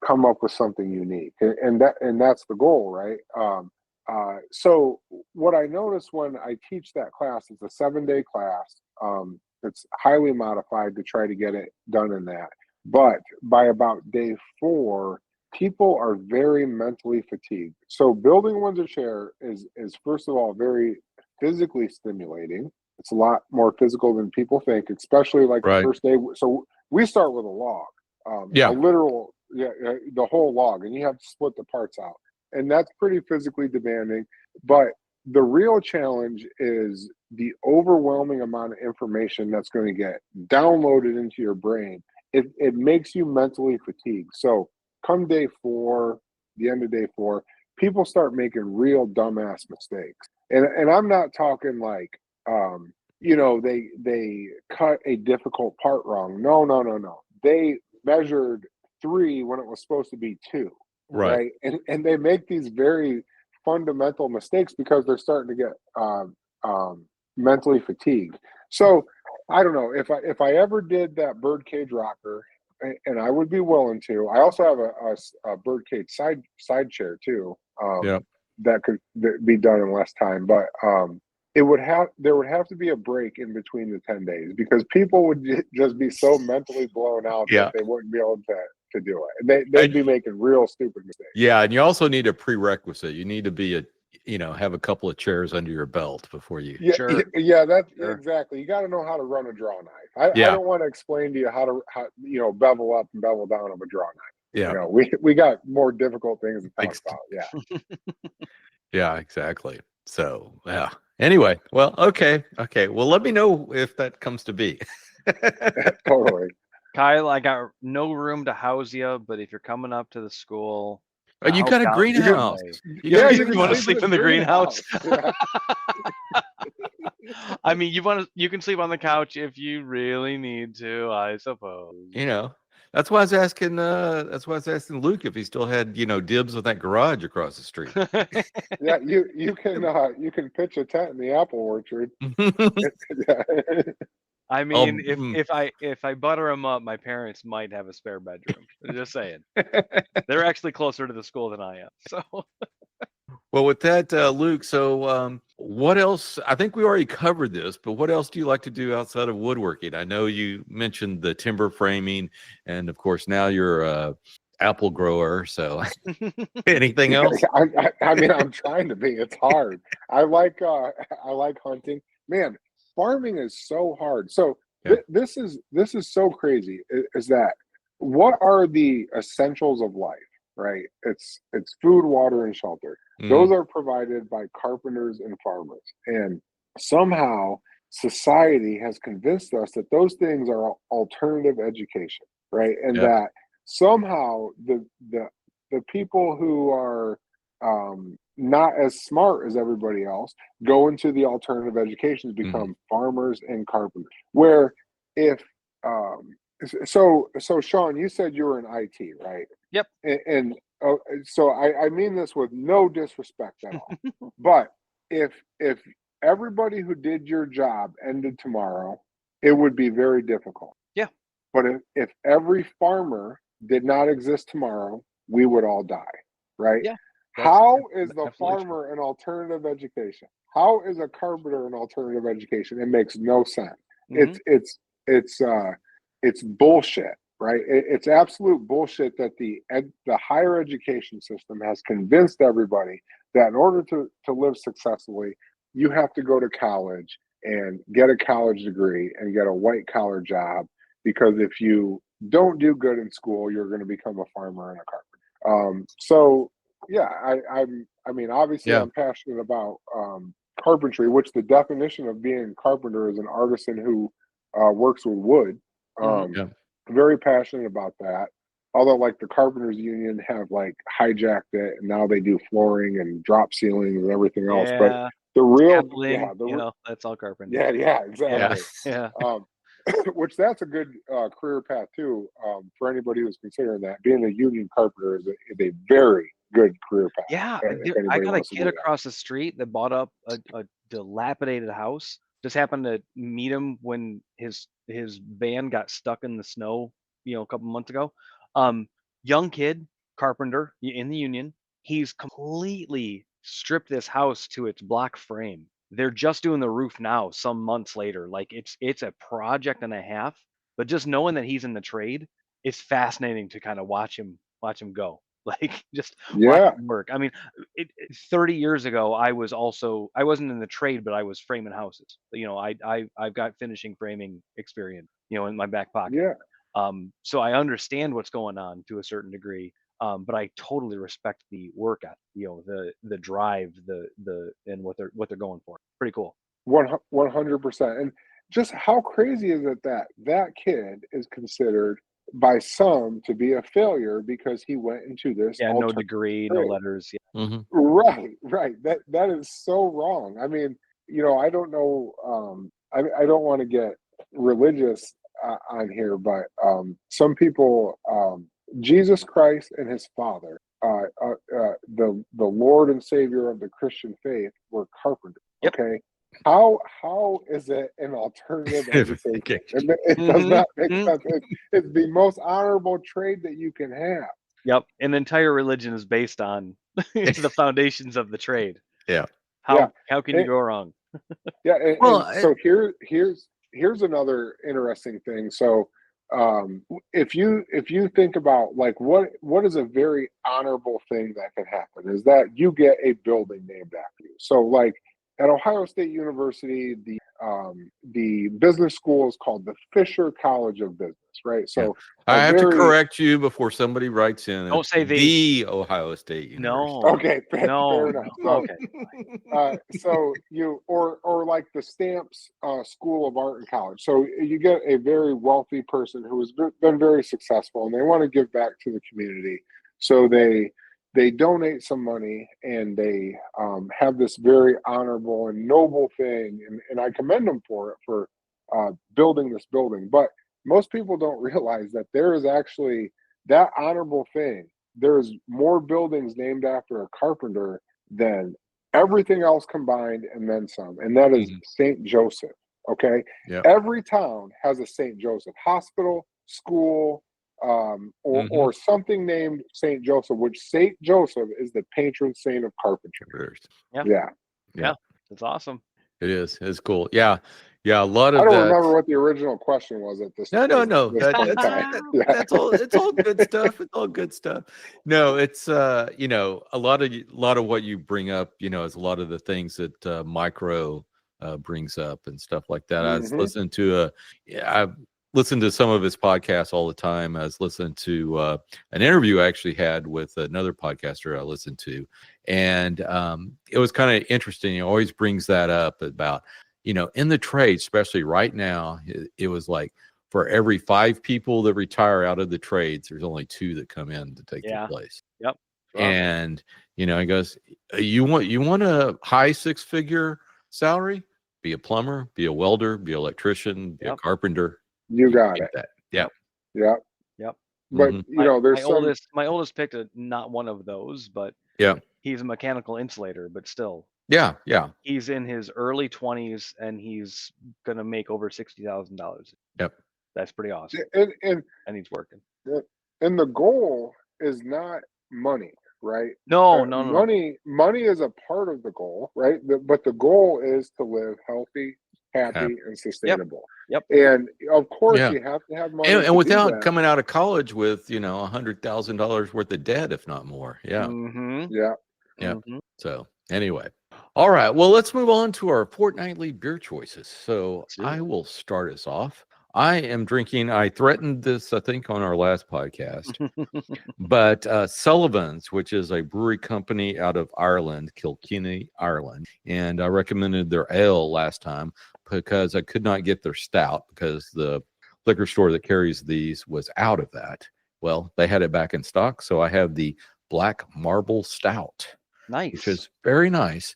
come up with something unique, and that's the goal, right? So what I noticed when I teach that class, it's a 7-day class. It's highly modified to try to get it done in that. But by about day 4, people are very mentally fatigued. So building Windsor chair is first of all very physically stimulating. It's a lot more physical than people think, especially like the first day. So we start with a log, a literal, the whole log, and you have to split the parts out, and that's pretty physically demanding. But the real challenge is the overwhelming amount of information that's going to get downloaded into your brain. It makes you mentally fatigued. So come day 4, the end of day 4, people start making real dumbass mistakes. And I'm not talking like, they cut a difficult part wrong. No. They measured 3 when it was supposed to be 2. Right. And they make these very fundamental mistakes because they're starting to get mentally fatigued. So I don't know if I ever did that Birdcage rocker, and I would be willing to. I also have a Birdcage side chair too. That could be done in less time, but there would have to be a break in between the 10 days because people would just be so mentally blown out that they wouldn't be able to do it. They'd be making real stupid mistakes. Yeah, and you also need a prerequisite. You need to be have a couple of chairs under your belt before you. Exactly. You got to know how to run a draw knife. I don't want to explain to you how bevel up and bevel down of a draw knife. You know, we got more difficult things to talk about. Yeah. Yeah, exactly. So, yeah. Anyway, well, okay. Well, let me know if that comes to be. Totally. Kyle, I got no room to house you, but if you're coming up to the school, you got a greenhouse. You want to sleep in the greenhouse. Yeah. I mean, you can sleep on the couch if you really need to, I suppose. You know, that's why I was asking. That's why I was asking Luke if he still had, dibs with that garage across the street. Yeah, you can pitch a tent in the apple orchard. I mean, if I butter them up, my parents might have a spare bedroom. Just saying. They're actually closer to the school than I am. So. Well, with that, Luke, so what else? I think we already covered this, but what else do you like to do outside of woodworking? I know you mentioned the timber framing, and of course, now you're a apple grower. So anything else? I mean, I'm trying to be. It's hard. I like hunting. Man, farming is so hard. So this is so crazy. Is that what are the essentials of life? Right? It's food, water, and shelter. Those are provided by carpenters and farmers. And somehow society has convinced us that those things are alternative education, right? And that somehow the people who are not as smart as everybody else go into the alternative educations, become farmers and carpenters. Where if so Sean, you said you were in IT, right? Yep. And so I mean this with no disrespect at all. But if everybody who did your job ended tomorrow, it would be very difficult. Yeah. But if every farmer did not exist tomorrow, we would all die, right? Yeah. How is the farmer an alternative education? How is a carpenter an alternative education? It makes no sense. It's bullshit. Right, it's absolute bullshit that the higher education system has convinced everybody that in order to live successfully, you have to go to college and get a college degree and get a white collar job, because if you don't do good in school, you're going to become a farmer and a carpenter. So yeah, I mean, obviously I'm passionate about carpentry, which the definition of being a carpenter is an artisan who works with wood. Very passionate about that. Although, like, the Carpenters Union have like hijacked it, and now they do flooring and drop ceilings and everything else. But the real, that's all carpenters. Yeah, exactly. Yeah. Which that's a good career path too, for anybody who's considering that. Being a union carpenter is a very good career path. Yeah, I got a kid across the street that bought up a dilapidated house. Just happened to meet him when his van got stuck in the snow, a couple months ago. Young kid, carpenter in the union. He's completely stripped this house to its block frame. They're just doing the roof now, some months later. Like it's a project and a half, but just knowing that he's in the trade, it's fascinating to kind of watch him go. Like, just watch him work. I mean, 30 years ago, I wasn't in the trade, but I was framing houses. I've got finishing framing experience, in my back pocket. Yeah. So I understand what's going on to a certain degree. But I totally respect the work ethic, the drive, and what they're going for. Pretty cool. 100%. And just how crazy is it that kid is considered by some to be a failure because he went into this no degree, no letters. Right. That is so wrong. I mean, I don't know, I don't want to get religious on here, but some people, Jesus Christ and his father, the Lord and Savior of the Christian faith, were carpenters. Okay. How is it an alternative education? It does not make sense. It's the most honorable trade that you can have. Yep. An entire religion is based on the foundations of the trade. Yeah. How can you go wrong? So here's another interesting thing. So if you think about, like, what is a very honorable thing that can happen is that you get a building named after you. So, like, at Ohio State University, the business school is called the Fisher College of Business, right? So I have to correct you before somebody writes in. Don't say the Ohio State University. No. Okay, fair enough. So, Okay. So you or like the Stamps School of Art and College. So you get a very wealthy person who has been very successful, and they want to give back to the community. So they donate some money, and they have this very honorable and noble thing, and I commend them for it, for building this building. But most people don't realize that there is actually that honorable thing. There's more buildings named after a carpenter than everything else combined, and then some, and that is St. Joseph. Okay, every town has a St. Joseph hospital, school, or something named St. Joseph, which St. Joseph is the patron saint of carpentry. Yeah, that's awesome. It is. It's cool. Yeah. A lot of. I don't remember what the original question was at this. No. That's all. It's all good stuff. It's all good stuff. No, it's a lot of what you bring up. Is a lot of the things that Micro brings up and stuff like that. I was listening to I listen to some of his podcasts all the time. I was listening to an interview I actually had with another podcaster I listened to, and it was kind of interesting. He always brings that up about, in the trade, especially right now, it was like for every 5 people that retire out of the trades, there's only 2 that come in to take their place. Yep. And he goes, you want a high 6-figure salary? Be a plumber, be a welder, be an electrician, be a carpenter. You got it. That. Yep. But there's my oldest picked not one of those, but he's a mechanical insulator, but still. Yeah. He's in his early 20s, and he's gonna make over $60,000. Yep. That's pretty awesome. And he's working. And the goal is not money, right? No. Money is a part of the goal, right? But the goal is to live healthy, happy, and sustainable. Yep. And of course, you have to have money, and without coming out of college with $100,000 worth of debt, if not more. So anyway, all right. Well, let's move on to our fortnightly beer choices. So I will start us off. I am drinking, I threatened this, I think, on our last podcast, but Sullivan's, which is a brewery company out of Ireland, Kilkenny, Ireland. And I recommended their ale last time because I could not get their stout because the liquor store that carries these was out of that. Well, they had it back in stock. So I have the Black Marble Stout. Nice. Which is very nice.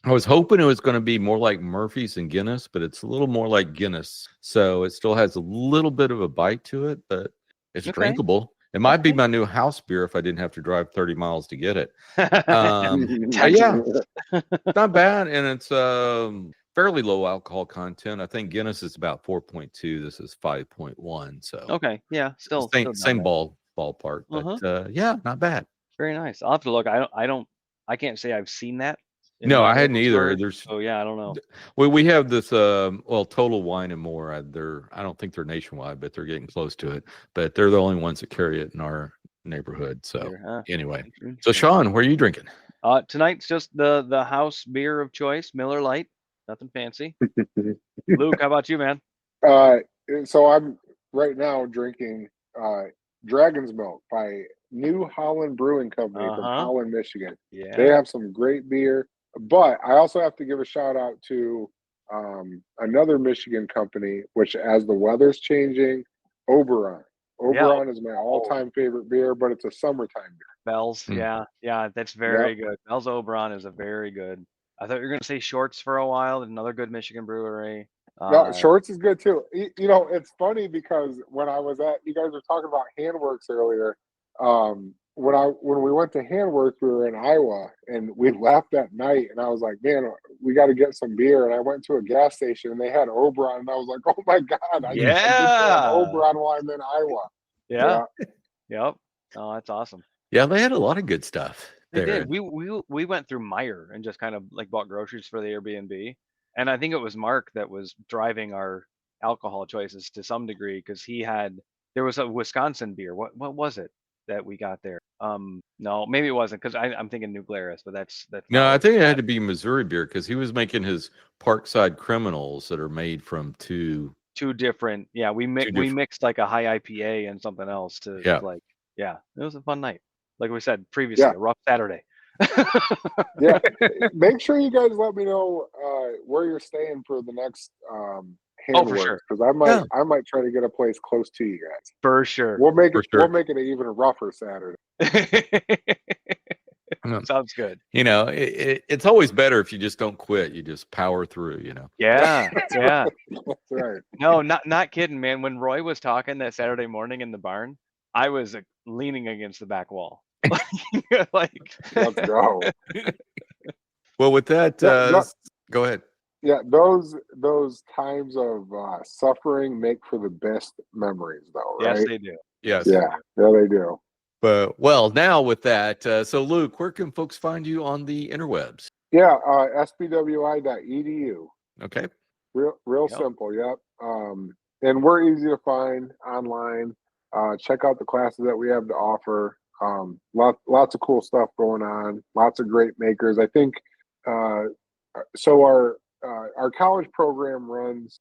I was hoping it was going to be more like Murphy's and Guinness, but it's a little more like Guinness. So it still has a little bit of a bite to it, but it's drinkable. It might be my new house beer if I didn't have to drive 30 miles to get it. Not bad. And it's fairly low alcohol content. I think Guinness is about 4.2. This is 5.1. So still same ballpark. But not bad. Very nice. I'll have to look. I can't say I've seen that. No, I hadn't either. I don't know. We have this Total Wine and More. I don't think they're nationwide, but they're getting close to it. But they're the only ones that carry it in our neighborhood. So anyway, so Sean, what are you drinking? Tonight's just the house beer of choice, Miller Lite. Nothing fancy. Luke, how about you, man? So I'm right now drinking Dragon's Milk by New Holland Brewing Company from Holland, Michigan. Yeah. They have some great beer, but I also have to give a shout out to another Michigan company, which as the weather's changing, Oberon. Oberon is my all-time favorite beer, but it's a summertime beer. Bell's, that's very good. Bell's Oberon is a very good. I thought you were going to say Shorts for a while, another good Michigan brewery. No, Shorts is good too. It's funny because when I was you guys were talking about Handworks earlier. When we went to Handworks, we were in Iowa, and we left that night, and I was like, man, we got to get some beer. And I went to a gas station, and they had Oberon, and I was like, oh my God, I get Oberon while I'm in Iowa. Yep. Oh, that's awesome. Yeah, they had a lot of good stuff. They did. We went through Meijer and just kind of like bought groceries for the Airbnb. And I think it was Mark that was driving our alcohol choices to some degree because there was a Wisconsin beer. What was it? that we got there. No, maybe it wasn't, because I'm thinking New Glarus, but that's No, I think it had to be Missouri beer, because he was making his Parkside Criminals that are made from two different. Yeah, we mixed like a high IPA and something else to like. Yeah, it was a fun night. Like we said previously, a rough Saturday. Yeah, make sure you guys let me know where you're staying for the next for sure, because I might try to get a place close to you guys. For sure, we'll make it an even rougher Saturday. Sounds good. It's always better if you just don't quit. You just power through. Yeah. That's right. No, not kidding, man. When Roy was talking that Saturday morning in the barn, I was leaning against the back wall. Like, let's go. Well, with that, go ahead. Yeah, those times of suffering make for the best memories, though, right? Yes, they do. Yes. Yeah, they do. But now with that, so Luke, where can folks find you on the interwebs? Yeah, sbwi.edu. Okay. Real simple. Yep. And we're easy to find online. Check out the classes that we have to offer. Lots of cool stuff going on. Lots of great makers. I think so. Our college program runs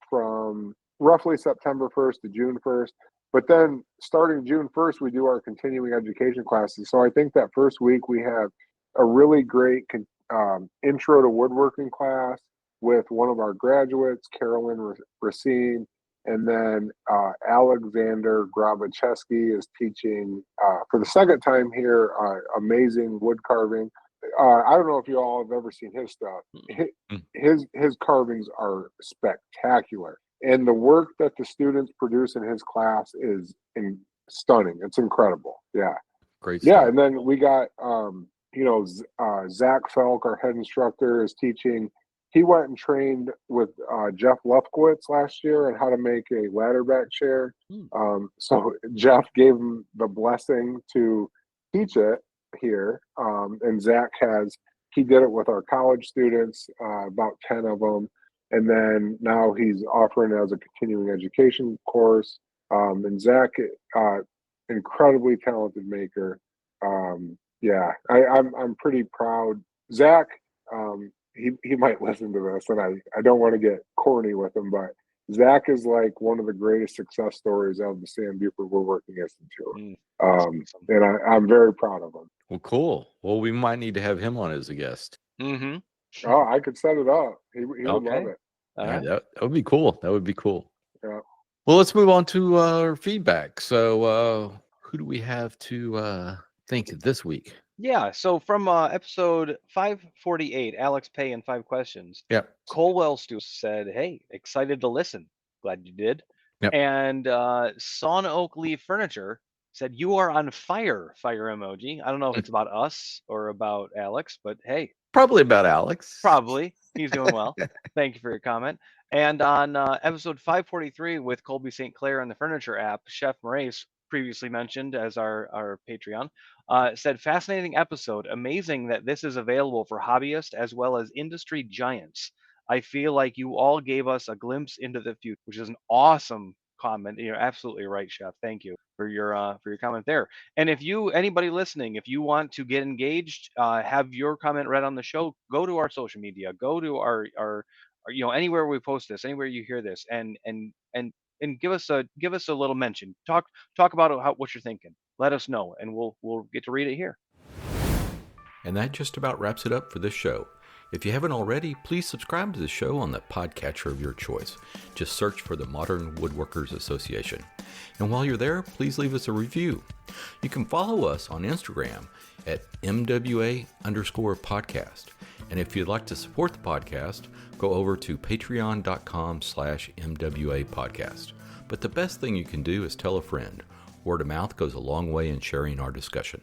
from roughly September 1st to June 1st. But then starting June 1st, we do our continuing education classes. So I think that first week we have a really great intro to woodworking class with one of our graduates, Carolyn Racine. And then Alexander Grabacheski is teaching for the second time here, amazing wood carving. I don't know if you all have ever seen his stuff. His carvings are spectacular. And the work that the students produce in his class is stunning. It's incredible. Yeah. Great stuff. Yeah, and then we got, Zach Felk, our head instructor, is teaching. He went and trained with Jeff Lefkowitz last year on how to make a ladder back chair. So Jeff gave him the blessing to teach it here. And Zach he did it with our college students, about 10 of them. And then now he's offering it as a continuing education course. And Zach, incredibly talented maker. Yeah, I'm pretty proud. Zach, he might listen to this, and I don't want to get corny with him, but Zach is like one of the greatest success stories of the Sam Beauford Woodworking Institute. And I'm very proud of him. Well, cool. Well, we might need to have him on as a guest. Mm-hmm. Oh, I could set it up. He would love it. That would be cool. That would be cool. Yeah. Well, let's move on to our feedback. So who do we have to think this week? Yeah, so from episode 548, Alex Pay and 5 questions. Yeah. Colwell Stu said, hey, excited to listen. Glad you did. Yep. And Sawn Oak Leaf Furniture said, you are on fire emoji. I don't know if it's about us or about Alex, but hey. Probably about Alex. Probably. He's doing well. Thank you for your comment. And on episode 543 with Colby St. Clair and the Furniture app, Chef Moraes, previously mentioned as our Patreon, said, fascinating episode. Amazing that this is available for hobbyists as well as industry giants. I feel like you all gave us a glimpse into the future, which is an awesome comment. You're absolutely right, Chef. Thank you for your comment there. And if anybody listening, if you want to get engaged, have your comment read on the show, go to our social media, go to our anywhere we post this, anywhere you hear this, and give us a little mention. Talk about what you're thinking. Let us know, and we'll get to read it here. And that just about wraps it up for this show. If you haven't already, please subscribe to the show on the podcatcher of your choice. Just search for the Modern Woodworkers Association. And while you're there, please leave us a review. You can follow us on Instagram at MWA_podcast. And if you'd like to support the podcast, go over to patreon.com/MWA podcast. But the best thing you can do is tell a friend. Word of mouth goes a long way in sharing our discussion.